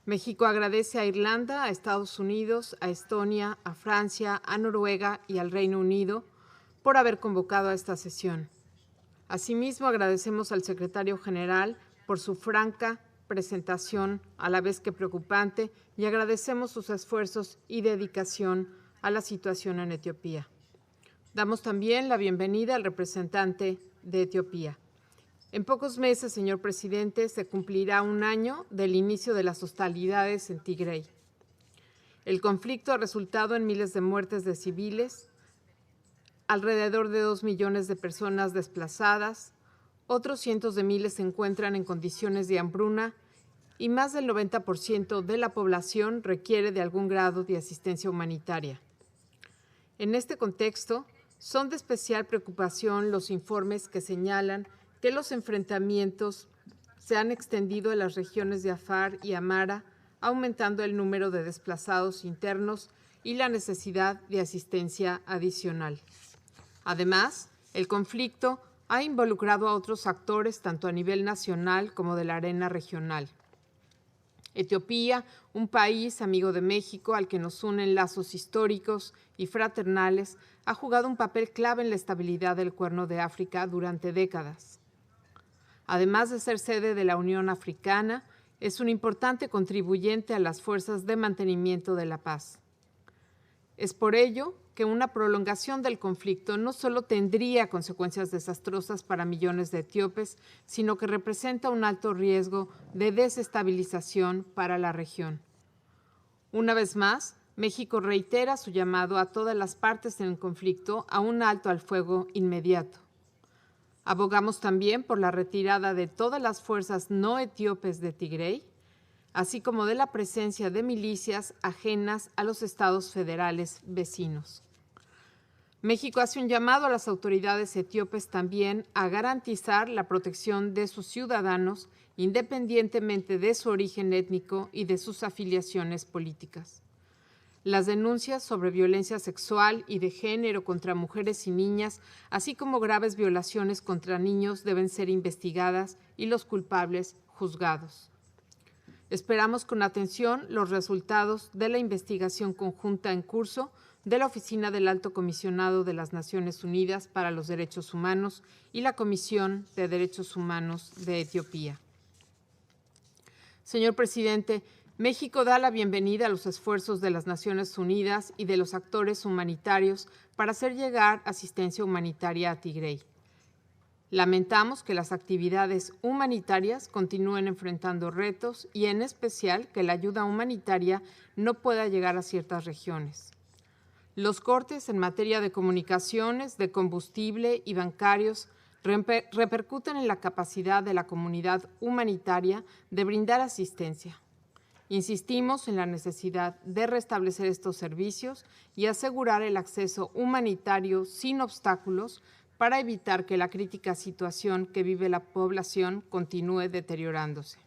México agradece a Irlanda, a Estados Unidos, a Estonia, a Francia, a Noruega y al Reino Unido por haber convocado a esta sesión. Asimismo, agradecemos al secretario general por su franca presentación, a la vez que preocupante, y agradecemos sus esfuerzos y dedicación a la situación en Etiopía. Damos también la bienvenida al representante de Etiopía. En pocos meses, señor presidente, se cumplirá un año del inicio de las hostilidades en Tigray. El conflicto ha resultado en miles de muertes de civiles, alrededor de 2 millones de personas desplazadas, otros cientos de miles se encuentran en condiciones de hambruna y más del 90% de la población requiere de algún grado de asistencia humanitaria. En este contexto, son de especial preocupación los informes que señalan que los enfrentamientos se han extendido a las regiones de Afar y Amara, aumentando el número de desplazados internos y la necesidad de asistencia adicional. Además, el conflicto ha involucrado a otros actores tanto a nivel nacional como de la arena regional. Etiopía, un país amigo de México al que nos unen lazos históricos y fraternales, ha jugado un papel clave en la estabilidad del Cuerno de África durante décadas. Además de ser sede de la Unión Africana, es un importante contribuyente a las fuerzas de mantenimiento de la paz. Es por ello que una prolongación del conflicto no solo tendría consecuencias desastrosas para millones de etíopes, sino que representa un alto riesgo de desestabilización para la región. Una vez más, México reitera su llamado a todas las partes en el conflicto a un alto al fuego inmediato. Abogamos también por la retirada de todas las fuerzas no etíopes de Tigray, así como de la presencia de milicias ajenas a los estados federales vecinos. México hace un llamado a las autoridades etíopes también a garantizar la protección de sus ciudadanos independientemente de su origen étnico y de sus afiliaciones políticas. Las denuncias sobre violencia sexual y de género contra mujeres y niñas, así como graves violaciones contra niños, deben ser investigadas y los culpables juzgados. Esperamos con atención los resultados de la investigación conjunta en curso de la Oficina del Alto Comisionado de las Naciones Unidas para los Derechos Humanos y la Comisión de Derechos Humanos de Etiopía. Señor presidente, México da la bienvenida a los esfuerzos de las Naciones Unidas y de los actores humanitarios para hacer llegar asistencia humanitaria a Tigray. Lamentamos que las actividades humanitarias continúen enfrentando retos y, en especial, que la ayuda humanitaria no pueda llegar a ciertas regiones. Los cortes en materia de comunicaciones, de combustible y bancarios repercuten en la capacidad de la comunidad humanitaria de brindar asistencia. Insistimos en la necesidad de restablecer estos servicios y asegurar el acceso humanitario sin obstáculos para evitar que la crítica situación que vive la población continúe deteriorándose.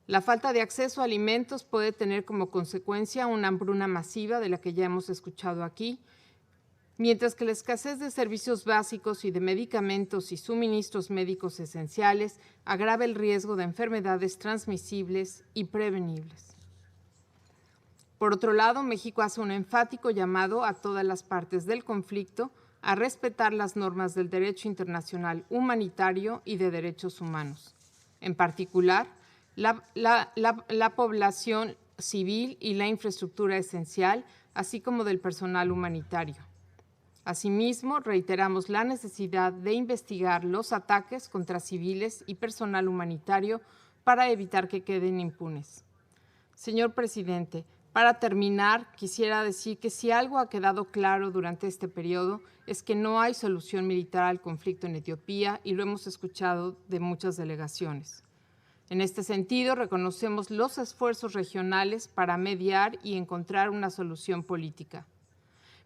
La falta de acceso a alimentos puede tener como consecuencia una hambruna masiva de la que ya hemos escuchado aquí, mientras que la escasez de servicios básicos y de medicamentos y suministros médicos esenciales agrava el riesgo de enfermedades transmisibles y prevenibles. Por otro lado, México hace un enfático llamado a todas las partes del conflicto a respetar las normas del derecho internacional humanitario y de derechos humanos, en particular la población civil y la infraestructura esencial, así como del personal humanitario. Asimismo, reiteramos la necesidad de investigar los ataques contra civiles y personal humanitario para evitar que queden impunes. Señor presidente, para terminar, quisiera decir que si algo ha quedado claro durante este periodo es que no hay solución militar al conflicto en Etiopía y lo hemos escuchado de muchas delegaciones. En este sentido, reconocemos los esfuerzos regionales para mediar y encontrar una solución política.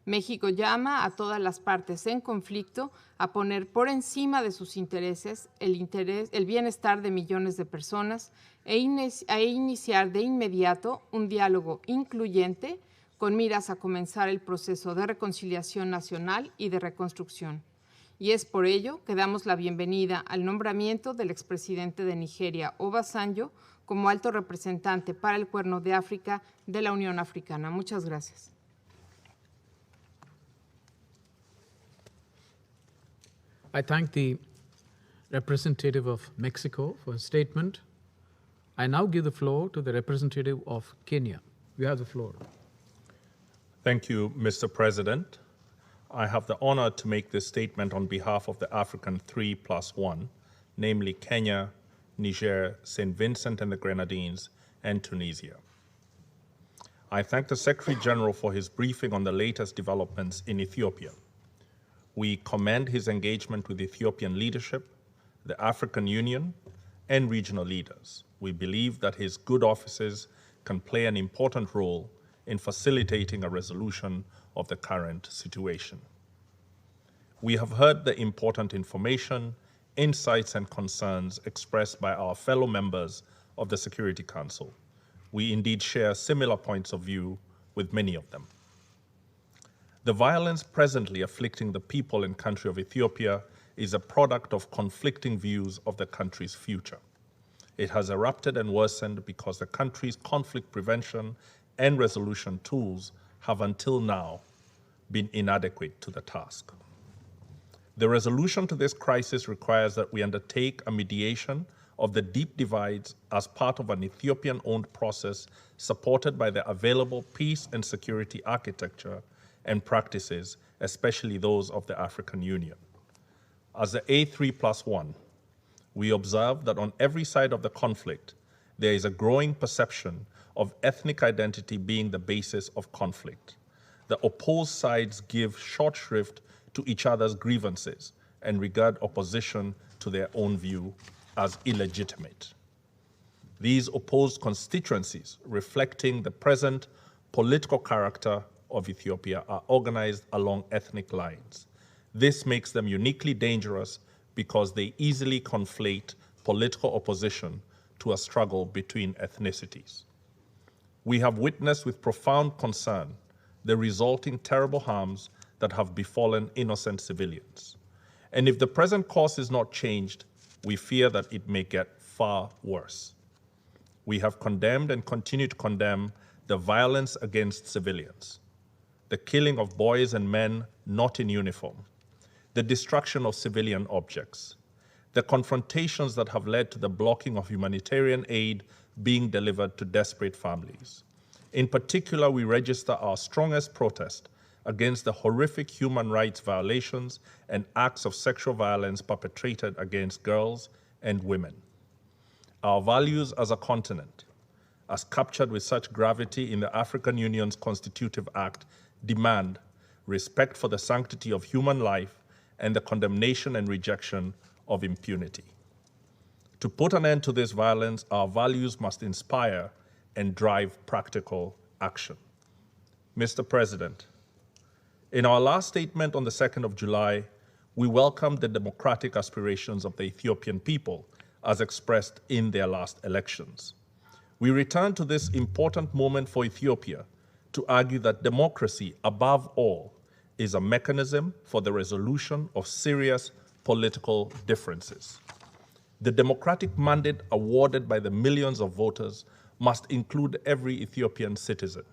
México llama a todas las partes en conflicto a poner por encima de sus intereses el bienestar de millones de personas e iniciar de inmediato un diálogo incluyente con miras a comenzar el proceso de reconciliación nacional y de reconstrucción. Y es por ello que damos la bienvenida al nombramiento del expresidente de Nigeria, Obasanjo, como alto representante para el Cuerno de África de la Unión Africana. Muchas gracias. I thank the representative of Mexico for his statement. I now give the floor to the representative of Kenya. You have the floor. Thank you, Mr. President. I have the honor to make this statement on behalf of the African 3+1, namely Kenya, Niger, St. Vincent and the Grenadines, and Tunisia. I thank the Secretary General for his briefing on the latest developments in Ethiopia. We commend his engagement with Ethiopian leadership, the African Union, and regional leaders. We believe that his good offices can play an important role in facilitating a resolution of the current situation. We have heard the important information, insights, and concerns expressed by our fellow members of the Security Council. We indeed share similar points of view with many of them. The violence presently afflicting the people and country of Ethiopia is a product of conflicting views of the country's future. It has erupted and worsened because the country's conflict prevention and resolution tools have until now been inadequate to the task. The resolution to this crisis requires that we undertake a mediation of the deep divides as part of an Ethiopian-owned process supported by the available peace and security architecture and practices, especially those of the African Union. As the A3+1, we observe that on every side of the conflict, there is a growing perception of ethnic identity being the basis of conflict. The opposed sides give short shrift to each other's grievances and regard opposition to their own view as illegitimate. These opposed constituencies, reflecting the present political character of Ethiopia, are organized along ethnic lines. This makes them uniquely dangerous because they easily conflate political opposition to a struggle between ethnicities. We have witnessed with profound concern the resulting terrible harms that have befallen innocent civilians. And if the present course is not changed, we fear that it may get far worse. We have condemned and continue to condemn the violence against civilians, the killing of boys and men not in uniform, the destruction of civilian objects, the confrontations that have led to the blocking of humanitarian aid being delivered to desperate families. In particular, we register our strongest protest against the horrific human rights violations and acts of sexual violence perpetrated against girls and women. Our values as a continent, as captured with such gravity in the African Union's Constitutive Act, demand respect for the sanctity of human life and the condemnation and rejection of impunity. To put an end to this violence, our values must inspire and drive practical action. Mr. President, in our last statement on the 2nd of July, we welcomed the democratic aspirations of the Ethiopian people as expressed in their last elections. We return to this important moment for Ethiopia to argue that democracy, above all, is a mechanism for the resolution of serious political differences. The democratic mandate awarded by the millions of voters must include every Ethiopian citizen,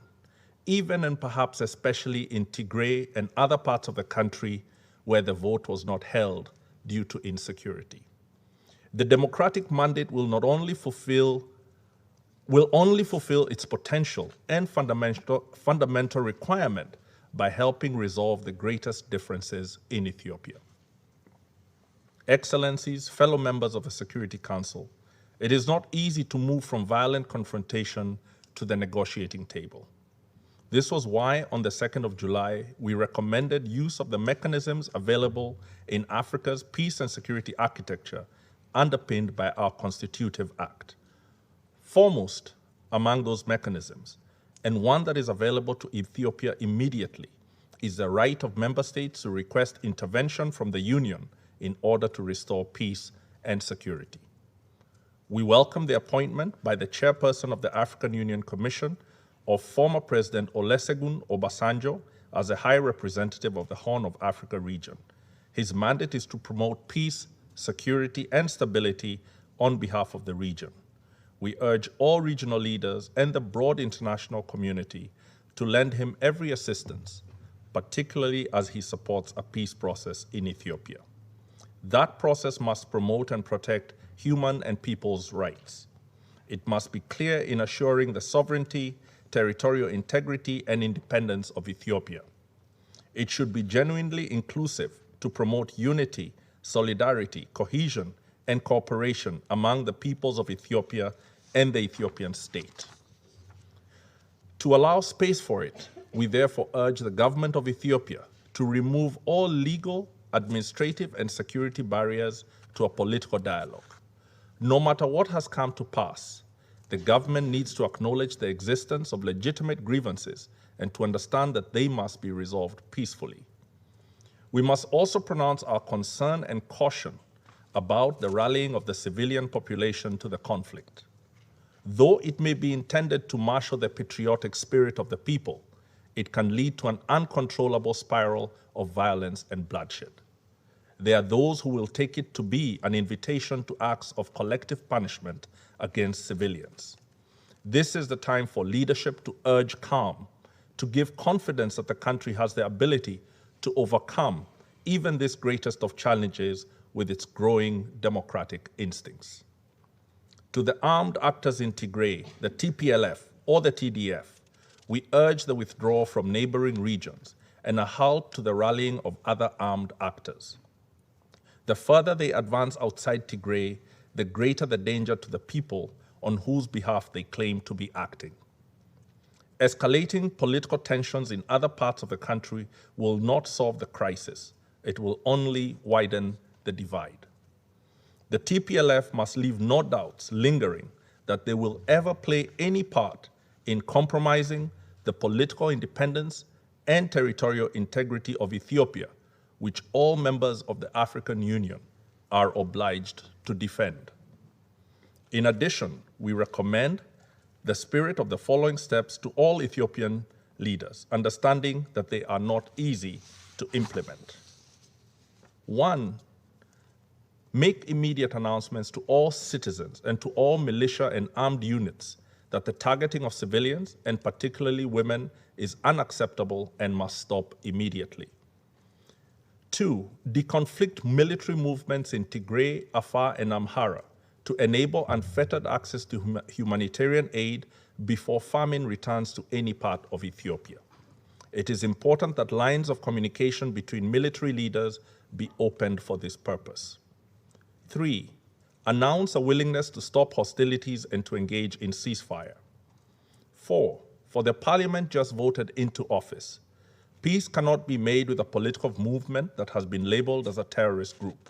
even and perhaps especially in Tigray and other parts of the country where the vote was not held due to insecurity. The democratic mandate will only fulfill its potential and fundamental requirement by helping resolve the greatest differences in Ethiopia. Excellencies, fellow members of the Security Council, it is not easy to move from violent confrontation to the negotiating table. This was why, on the 2nd of July, we recommended use of the mechanisms available in Africa's peace and security architecture, underpinned by our Constitutive Act. Foremost among those mechanisms, and one that is available to Ethiopia immediately, is the right of member states to request intervention from the Union in order to restore peace and security. We welcome the appointment by the chairperson of the African Union Commission of former President Olusegun Obasanjo as a High Representative of the Horn of Africa region. His mandate is to promote peace, security, and stability on behalf of the region. We urge all regional leaders and the broad international community to lend him every assistance, particularly as he supports a peace process in Ethiopia. That process must promote and protect human and people's rights. It must be clear in assuring the sovereignty, territorial integrity, and independence of Ethiopia. It should be genuinely inclusive to promote unity, solidarity, cohesion, and cooperation among the peoples of Ethiopia and the Ethiopian state. To allow space for it, we therefore urge the government of Ethiopia to remove all legal, administrative, and security barriers to a political dialogue. No matter what has come to pass, the government needs to acknowledge the existence of legitimate grievances and to understand that they must be resolved peacefully. We must also pronounce our concern and caution about the rallying of the civilian population to the conflict. Though it may be intended to marshal the patriotic spirit of the people, it can lead to an uncontrollable spiral of violence and bloodshed. There are those who will take it to be an invitation to acts of collective punishment against civilians. This is the time for leadership to urge calm, to give confidence that the country has the ability to overcome even this greatest of challenges with its growing democratic instincts. To the armed actors in Tigray, the TPLF or the TDF, we urge the withdrawal from neighboring regions and a halt to the rallying of other armed actors. The further they advance outside Tigray, the greater the danger to the people on whose behalf they claim to be acting. Escalating political tensions in other parts of the country will not solve the crisis. It will only widen the divide. The TPLF must leave no doubts lingering that they will ever play any part in compromising the political independence and territorial integrity of Ethiopia, which all members of the African Union are obliged to defend. In addition, we recommend the spirit of the following steps to all Ethiopian leaders, understanding that they are not easy to implement. 1, make immediate announcements to all citizens and to all militia and armed units that the targeting of civilians, and particularly women, is unacceptable and must stop immediately. 2, deconflict military movements in Tigray, Afar, and Amhara to enable unfettered access to humanitarian aid before famine returns to any part of Ethiopia. It is important that lines of communication between military leaders be opened for this purpose. 3, announce a willingness to stop hostilities and to engage in ceasefire. 4, for the parliament just voted into office, peace cannot be made with a political movement that has been labeled as a terrorist group.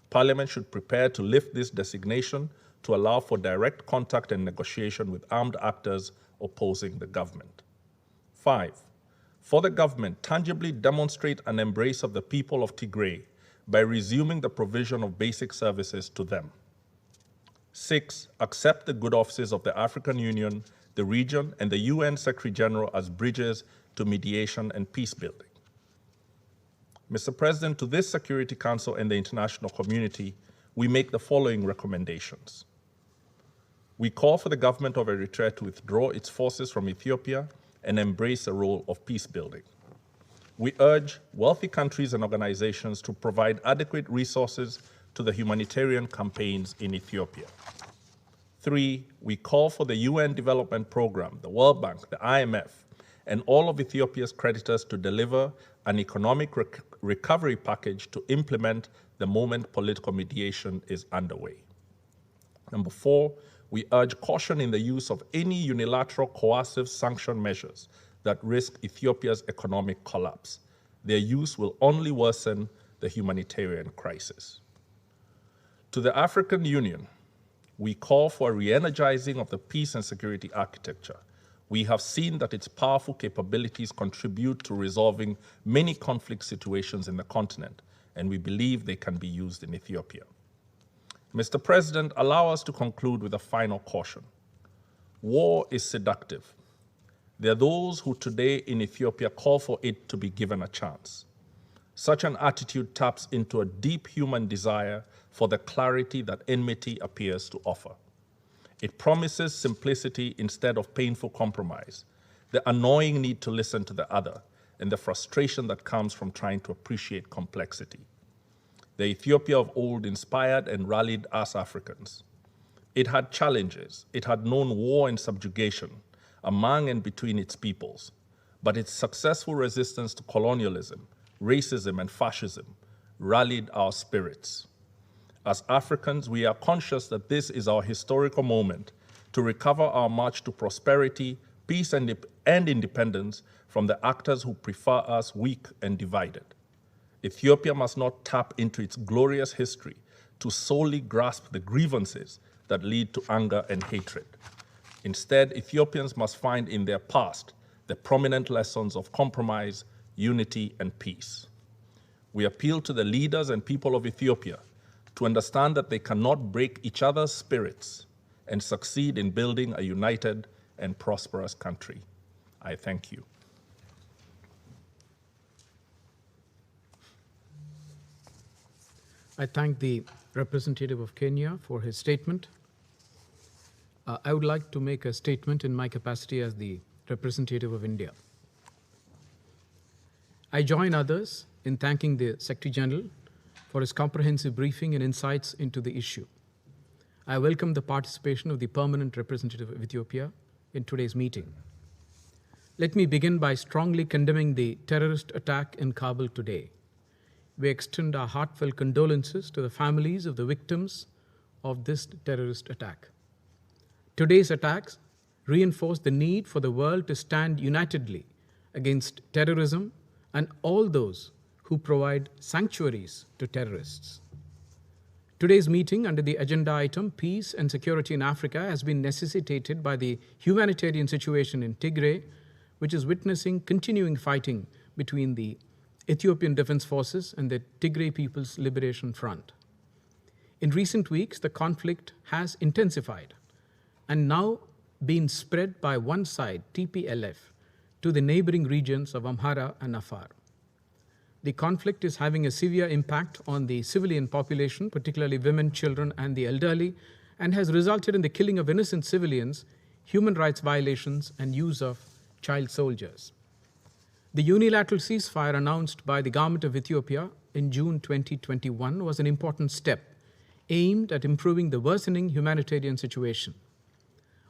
Parliament should prepare to lift this designation to allow for direct contact and negotiation with armed actors opposing the government. 5, for the government, tangibly demonstrate an embrace of the people of Tigray by resuming the provision of basic services to them. 6, accept the good offices of the African Union, the region, and the UN Secretary General as bridges to mediation and peace building. Mr. President, to this Security Council and the international community, we make the following recommendations. We call for the government of Eritrea to withdraw its forces from Ethiopia and embrace a role of peace building. We urge wealthy countries and organizations to provide adequate resources to the humanitarian campaigns in Ethiopia. 3, we call for the UN Development Program, the World Bank, the IMF, and all of Ethiopia's creditors to deliver an economic recovery package to implement the moment political mediation is underway. Number 4, we urge caution in the use of any unilateral coercive sanction measures that risk Ethiopia's economic collapse. Their use will only worsen the humanitarian crisis. To the African Union, we call for a re-energizing of the peace and security architecture. We have seen that its powerful capabilities contribute to resolving many conflict situations in the continent, and we believe they can be used in Ethiopia. Mr. President, allow us to conclude with a final caution. War is seductive. There are those who today in Ethiopia call for it to be given a chance. Such an attitude taps into a deep human desire for the clarity that enmity appears to offer. It promises simplicity instead of painful compromise, the annoying need to listen to the other, and the frustration that comes from trying to appreciate complexity. The Ethiopia of old inspired and rallied us Africans. It had challenges. It had known war and subjugation among and between its peoples, but its successful resistance to colonialism, racism, and fascism rallied our spirits. As Africans, we are conscious that this is our historical moment to recover our march to prosperity, peace, and independence from the actors who prefer us weak and divided. Ethiopia must not tap into its glorious history to solely grasp the grievances that lead to anger and hatred. Instead, Ethiopians must find in their past the prominent lessons of compromise, unity, and peace. We appeal to the leaders and people of Ethiopia to understand that they cannot break each other's spirits and succeed in building a united and prosperous country. I thank you. I thank the representative of Kenya for his statement. I would like to make a statement in my capacity as the representative of India. I join others in thanking the Secretary General for his comprehensive briefing and insights into the issue. I welcome the participation of the permanent representative of Ethiopia in today's meeting. Let me begin by strongly condemning the terrorist attack in Kabul today. We extend our heartfelt condolences to the families of the victims of this terrorist attack. Today's attacks reinforce the need for the world to stand unitedly against terrorism and all those who provide sanctuaries to terrorists. Today's meeting under the agenda item Peace and Security in Africa has been necessitated by the humanitarian situation in Tigray, which is witnessing continuing fighting between the Ethiopian Defense Forces and the Tigray People's Liberation Front. In recent weeks, the conflict has intensified and now been spread by one side, TPLF, to the neighboring regions of Amhara and Afar. The conflict is having a severe impact on the civilian population, particularly women, children, and the elderly, and has resulted in the killing of innocent civilians, human rights violations, and use of child soldiers. The unilateral ceasefire announced by the government of Ethiopia in June 2021 was an important step aimed at improving the worsening humanitarian situation.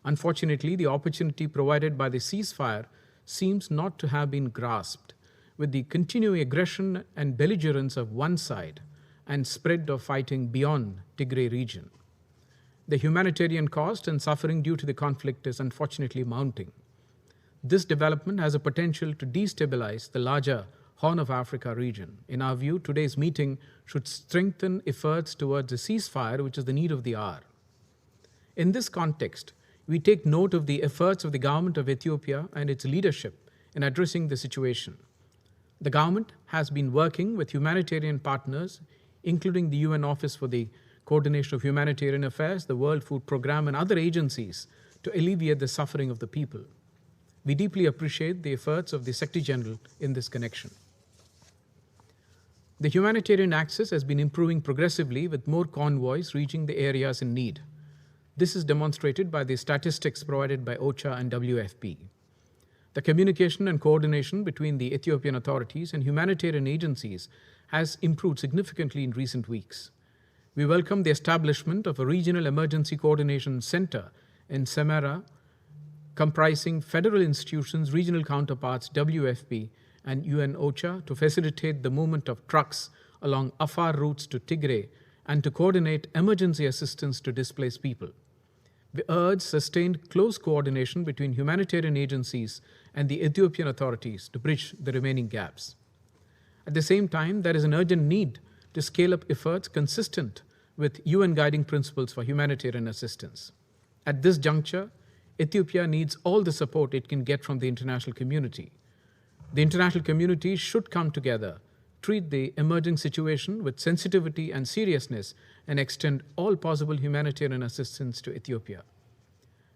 Unfortunately, the opportunity provided by the ceasefire seems not to have been grasped, with the continuing aggression and belligerence of one side and spread of fighting beyond Tigray region. The humanitarian cost and suffering due to the conflict is unfortunately mounting. This development has a potential to destabilize the larger Horn of Africa region. In our view, today's meeting should strengthen efforts towards a ceasefire, which is the need of the hour. In this context, we take note of the efforts of the government of Ethiopia and its leadership in addressing the situation. The government has been working with humanitarian partners, including the UN Office for the Coordination of Humanitarian Affairs, the World Food Programme, and other agencies to alleviate the suffering of the people. We deeply appreciate the efforts of the Secretary General in this connection. The humanitarian access has been improving progressively with more convoys reaching the areas in need. This is demonstrated by the statistics provided by OCHA and WFP. The communication and coordination between the Ethiopian authorities and humanitarian agencies has improved significantly in recent weeks. We welcome the establishment of a regional emergency coordination center in Semera comprising federal institutions, regional counterparts, WFP, and UN OCHA to facilitate the movement of trucks along Afar routes to Tigray and to coordinate emergency assistance to displaced people. We urge sustained close coordination between humanitarian agencies and the Ethiopian authorities to bridge the remaining gaps. At the same time, there is an urgent need to scale up efforts consistent with UN guiding principles for humanitarian assistance. At this juncture, Ethiopia needs all the support it can get from the international community. The international community should come together, treat the emerging situation with sensitivity and seriousness, and extend all possible humanitarian assistance to Ethiopia.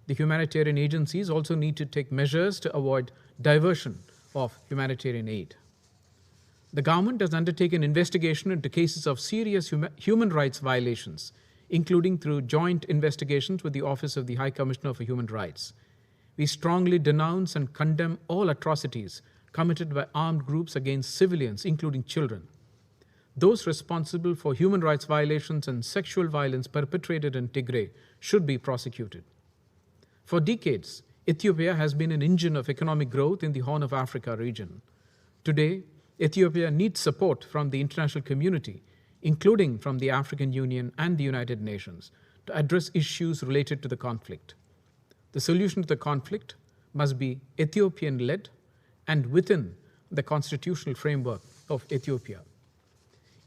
The humanitarian agencies also need to take measures to avoid diversion of humanitarian aid. The government has undertaken investigation into cases of serious human rights violations, including through joint investigations with the Office of the High Commissioner for Human Rights. We strongly denounce and condemn all atrocities committed by armed groups against civilians, including children. Those responsible for human rights violations and sexual violence perpetrated in Tigray should be prosecuted. For decades, Ethiopia has been an engine of economic growth in the Horn of Africa region. Today, Ethiopia needs support from the international community, including from the African Union and the United Nations, to address issues related to the conflict. The solution to the conflict must be Ethiopian-led and within the constitutional framework of Ethiopia.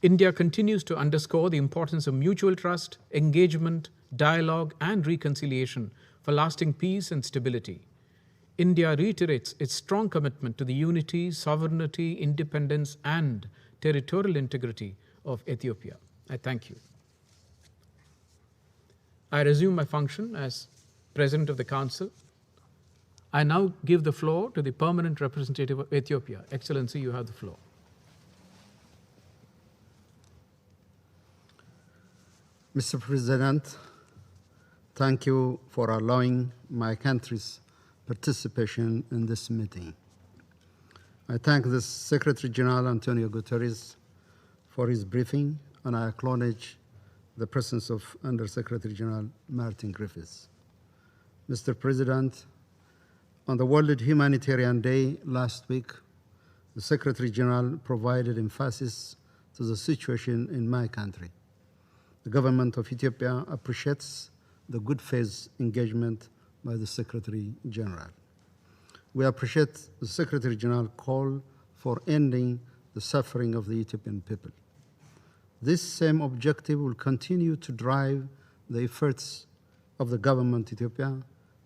India continues to underscore the importance of mutual trust, engagement, dialogue, and reconciliation for lasting peace and stability. India reiterates its strong commitment to the unity, sovereignty, independence, and territorial integrity of Ethiopia. I thank you. I resume my function as President of the Council. I now give the floor to the permanent representative of Ethiopia. Excellency, you have the floor. Mr. President, thank you for allowing my country's participation in this meeting. I thank the Secretary General Antonio Guterres for his briefing, and I acknowledge the presence of Under-Secretary General Martin Griffiths. Mr. President, on the World Humanitarian Day last week, the Secretary General provided emphasis to the situation in my country. The government of Ethiopia appreciates the good faith engagement by the Secretary General. We appreciate the Secretary General call for ending the suffering of the Ethiopian people. This same objective will continue to drive the efforts of the government of Ethiopia,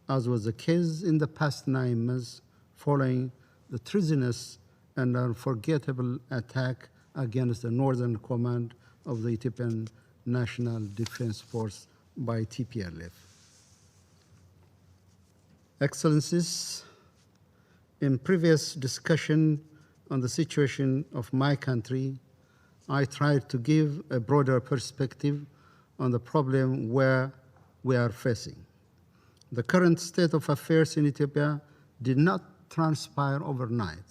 as was the case in the past 9 months following the treasonous and unforgettable attack against the northern command of the Ethiopian National Defense Force by TPLF. Excellencies, in previous discussion on the situation of my country, I tried to give a broader perspective on the problem where we are facing. The current state of affairs in Ethiopia did not transpire overnight.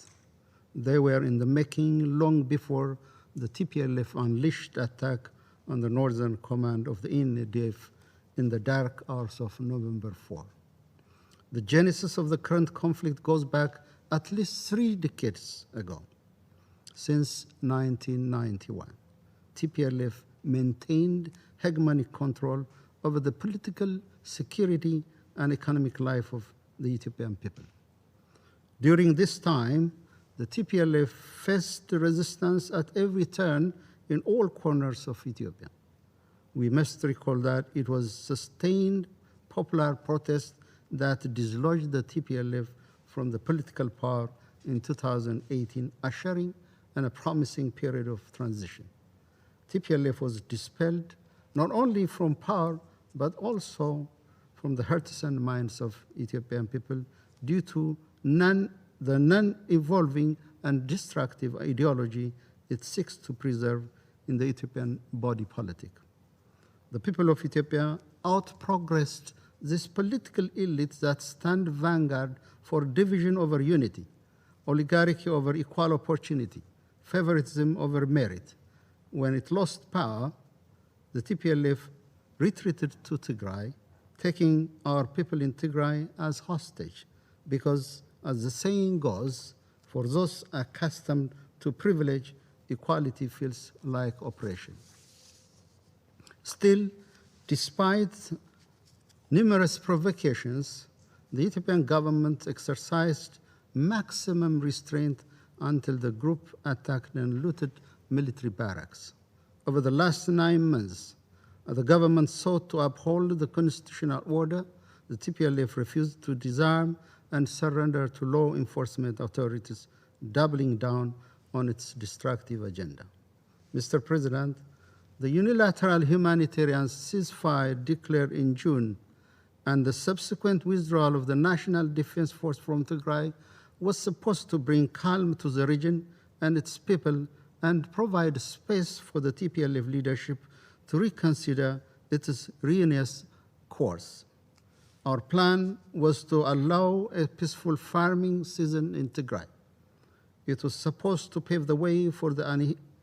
They were in the making long before the TPLF unleashed attack on the northern command of the NDF in the dark hours of November 4. The genesis of the current conflict goes back at least 3 decades ago. Since 1991, TPLF maintained hegemonic control over the political, security, and economic life of the Ethiopian people. During this time, the TPLF faced resistance at every turn in all corners of Ethiopia. We must recall that it was sustained popular protest that dislodged the TPLF from the political power in 2018, ushering in a promising period of transition. TPLF was dispelled not only from power, but also from the hearts and minds of Ethiopian people due to the non-evolving and destructive ideology it seeks to preserve in the Ethiopian body politic. The people of Ethiopia outprogressed this political elite that stand vanguard for division over unity, oligarchy over equal opportunity, favoritism over merit. When it lost power, the TPLF retreated to Tigray, taking our people in Tigray as hostage, because, as the saying goes, for those accustomed to privilege, equality feels like oppression. Still, despite numerous provocations, the Ethiopian government exercised maximum restraint until the group attacked and looted military barracks. Over the last 9 months, the government sought to uphold the constitutional order. The TPLF refused to disarm and surrender to law enforcement authorities, doubling down on its destructive agenda. Mr. President, the unilateral humanitarian ceasefire declared in June and the subsequent withdrawal of the National Defense Force from Tigray was supposed to bring calm to the region and its people and provide space for the TPLF leadership to reconsider its ruinous course. Our plan was to allow a peaceful farming season in Tigray. It was supposed to pave the way for the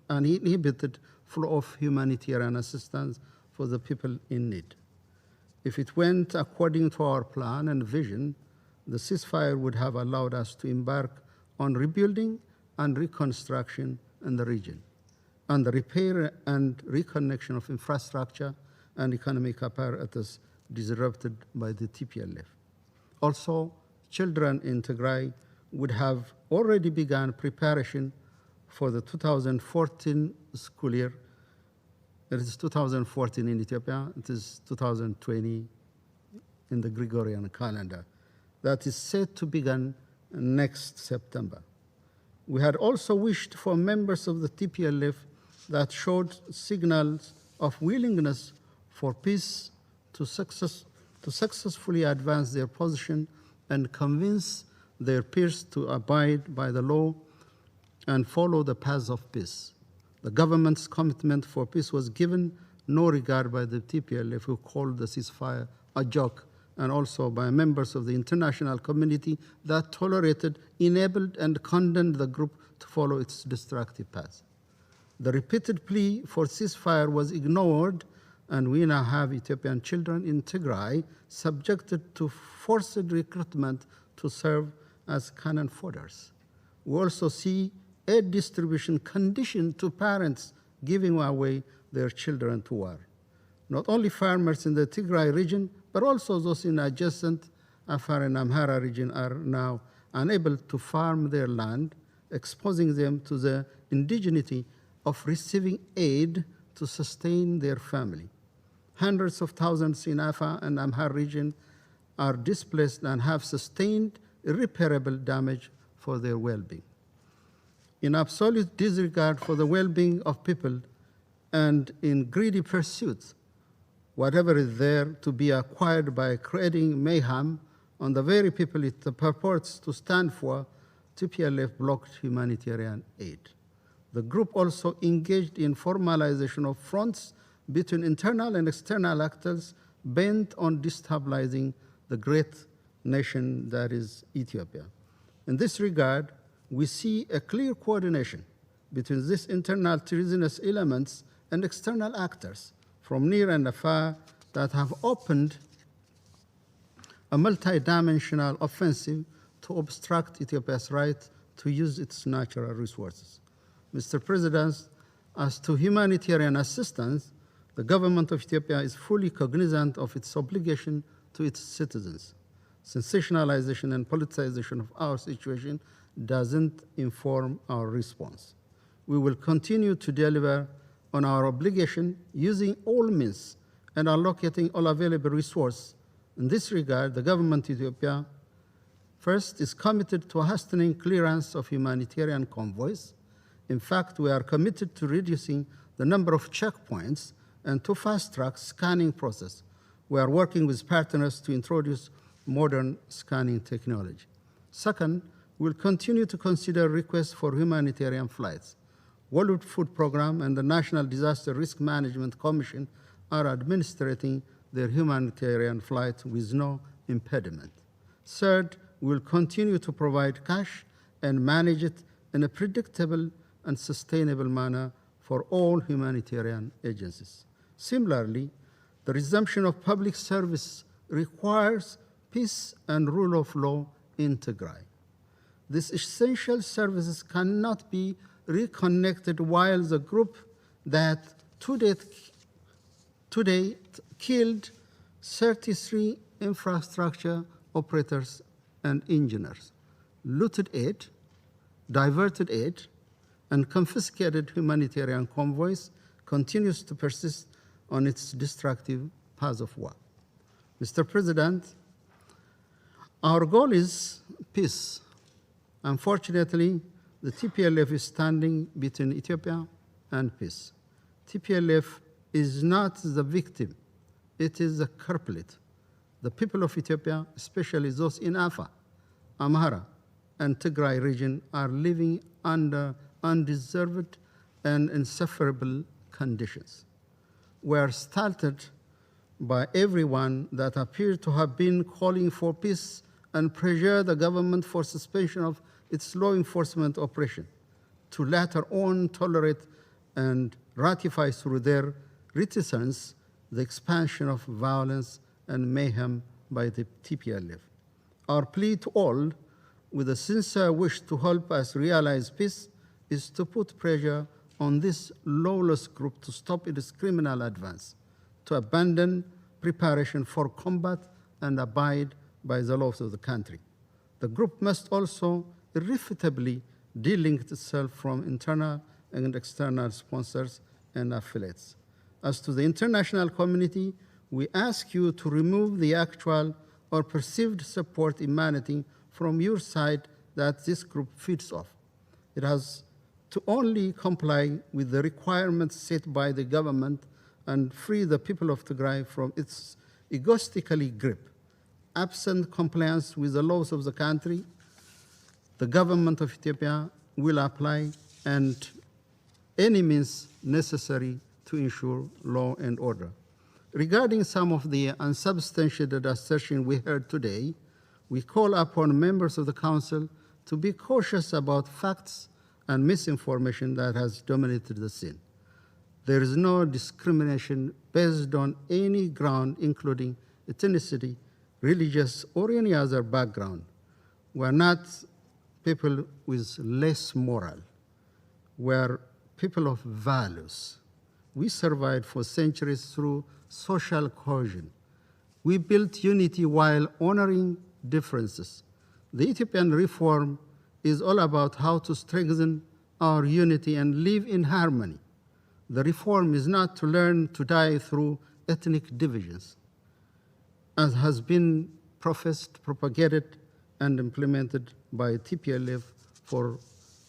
uninhibited flow of humanitarian assistance for the people in need. If it went according to our plan and vision, the ceasefire would have allowed us to embark on rebuilding and reconstruction in the region, and the repair and reconnection of infrastructure and economic apparatus disrupted by the TPLF. Also, children in Tigray would have already begun preparation for the 2014 school year. It is 2014 in Ethiopia, it is 2020 in the Gregorian calendar. That is set to begin next September. We had also wished for members of the TPLF that showed signals of willingness for peace to successfully advance their position and convince their peers to abide by the law and follow the path of peace. The government's commitment for peace was given no regard by the TPLF, who called the ceasefire a joke, and also by members of the international community that tolerated, enabled, and condemned the group to follow its destructive path. The repeated plea for ceasefire was ignored, and we now have Ethiopian children in Tigray subjected to forced recruitment to serve as cannon fodders. We also see aid distribution conditioned to parents giving away their children to war. Not only farmers in the Tigray region, but also those in adjacent Afar and Amhara region are now unable to farm their land, exposing them to the indigeneity of receiving aid to sustain their family. Hundreds of thousands in Afar and Amhara region are displaced and have sustained irreparable damage for their well-being. In absolute disregard for the well-being of people and in greedy pursuit, whatever is there to be acquired by creating mayhem on the very people it purports to stand for, TPLF blocked humanitarian aid. The group also engaged in formalization of fronts between internal and external actors bent on destabilizing the great nation that is Ethiopia. In this regard, we see a clear coordination between these internal treasonous elements and external actors from near and afar that have opened a multidimensional offensive to obstruct Ethiopia's right to use its natural resources. Mr. President, as to humanitarian assistance, the government of Ethiopia is fully cognizant of its obligation to its citizens. Sensationalization and politicization of our situation doesn't inform our response. We will continue to deliver on our obligation using all means and allocating all available resources. In this regard, the government of Ethiopia, first, is committed to hastening clearance of humanitarian convoys. In fact, we are committed to reducing the number of checkpoints and to fast-track scanning process. We are working with partners to introduce modern scanning technology. Second, we will continue to consider requests for humanitarian flights. World Food Program and the National Disaster Risk Management Commission are administrating their humanitarian flights with no impediment. Third, we will continue to provide cash and manage it in a predictable and sustainable manner for all humanitarian agencies. Similarly, the resumption of public service requires peace and rule of law in Tigray. These essential services cannot be reconnected while the group that today killed 33 infrastructure operators and engineers, looted aid, diverted aid, and confiscated humanitarian convoys continues to persist on its destructive path of war. Mr. President, our goal is peace. Unfortunately, the TPLF is standing between Ethiopia and peace. TPLF is not the victim, it is the culprit. The people of Ethiopia, especially those in Afar, Amhara, and Tigray region, are living under undeserved and insufferable conditions. We are startled by everyone that appears to have been calling for peace and pressure the government for suspension of its law enforcement operation, to later on tolerate and ratify through their reticence the expansion of violence and mayhem by the TPLF. Our plea to all, with a sincere wish to help us realize peace, is to put pressure on this lawless group to stop its criminal advance, to abandon preparation for combat and abide by the laws of the country. The group must also irrefutably delink itself from internal and external sponsors and affiliates. As to the international community, we ask you to remove the actual or perceived support emanating from your side that this group feeds off. It has to only comply with the requirements set by the government and free the people of Tigray from its egoistically grip. Absent compliance with the laws of the country, the government of Ethiopia will apply and any means necessary to ensure law and order. Regarding some of the unsubstantiated assertions we heard today, we call upon members of the Council to be cautious about facts and misinformation that has dominated the scene. There is no discrimination based on any ground, including ethnicity, religious, or any other background. We are not people with less moral. We are people of values. We survived for centuries through social cohesion. We built unity while honoring differences. The Ethiopian reform is all about how to strengthen our unity and live in harmony. The reform is not to learn to die through ethnic divisions, as has been professed, propagated, and implemented by TPLF for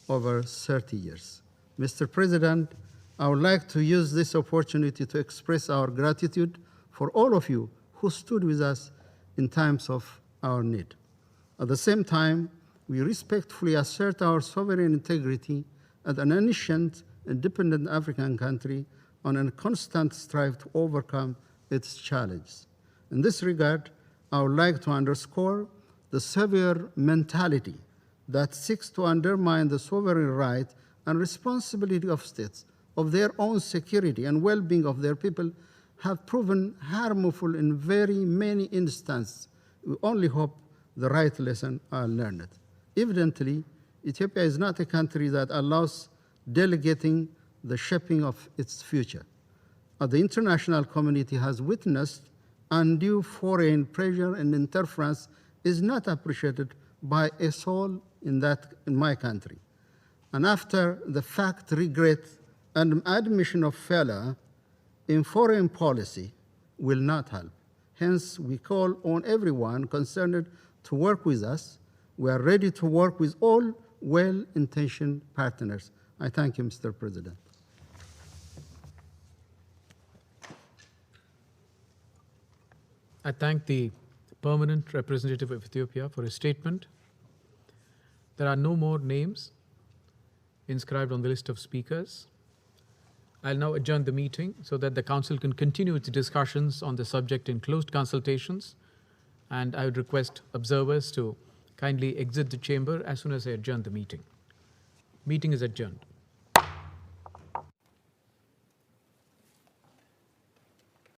over 30 years. Mr. President, I would like to use this opportunity to express our gratitude for all of you who stood with us in times of our need. At the same time, we respectfully assert our sovereign integrity as an ancient, independent African country on a constant strive to overcome its challenges. In this regard, I would like to underscore the severe mentality that seeks to undermine the sovereign right and responsibility of states of their own security and well-being of their people have proven harmful in very many instances. We only hope the right lesson are learned. Evidently, Ethiopia is not a country that allows delegating the shaping of its future. The international community has witnessed undue foreign pressure and interference is not appreciated by a soul in my country. And after the fact regret and admission of failure in foreign policy will not help. Hence, we call on everyone concerned to work with us. We are ready to work with all well-intentioned partners. I thank you, Mr. President. I thank the permanent representative of Ethiopia for his statement. There are no more names inscribed on the list of speakers. I'll now adjourn the meeting so that the Council can continue its discussions on the subject in closed consultations, and I would request observers to kindly exit the chamber as soon as I adjourn the meeting. Meeting is adjourned.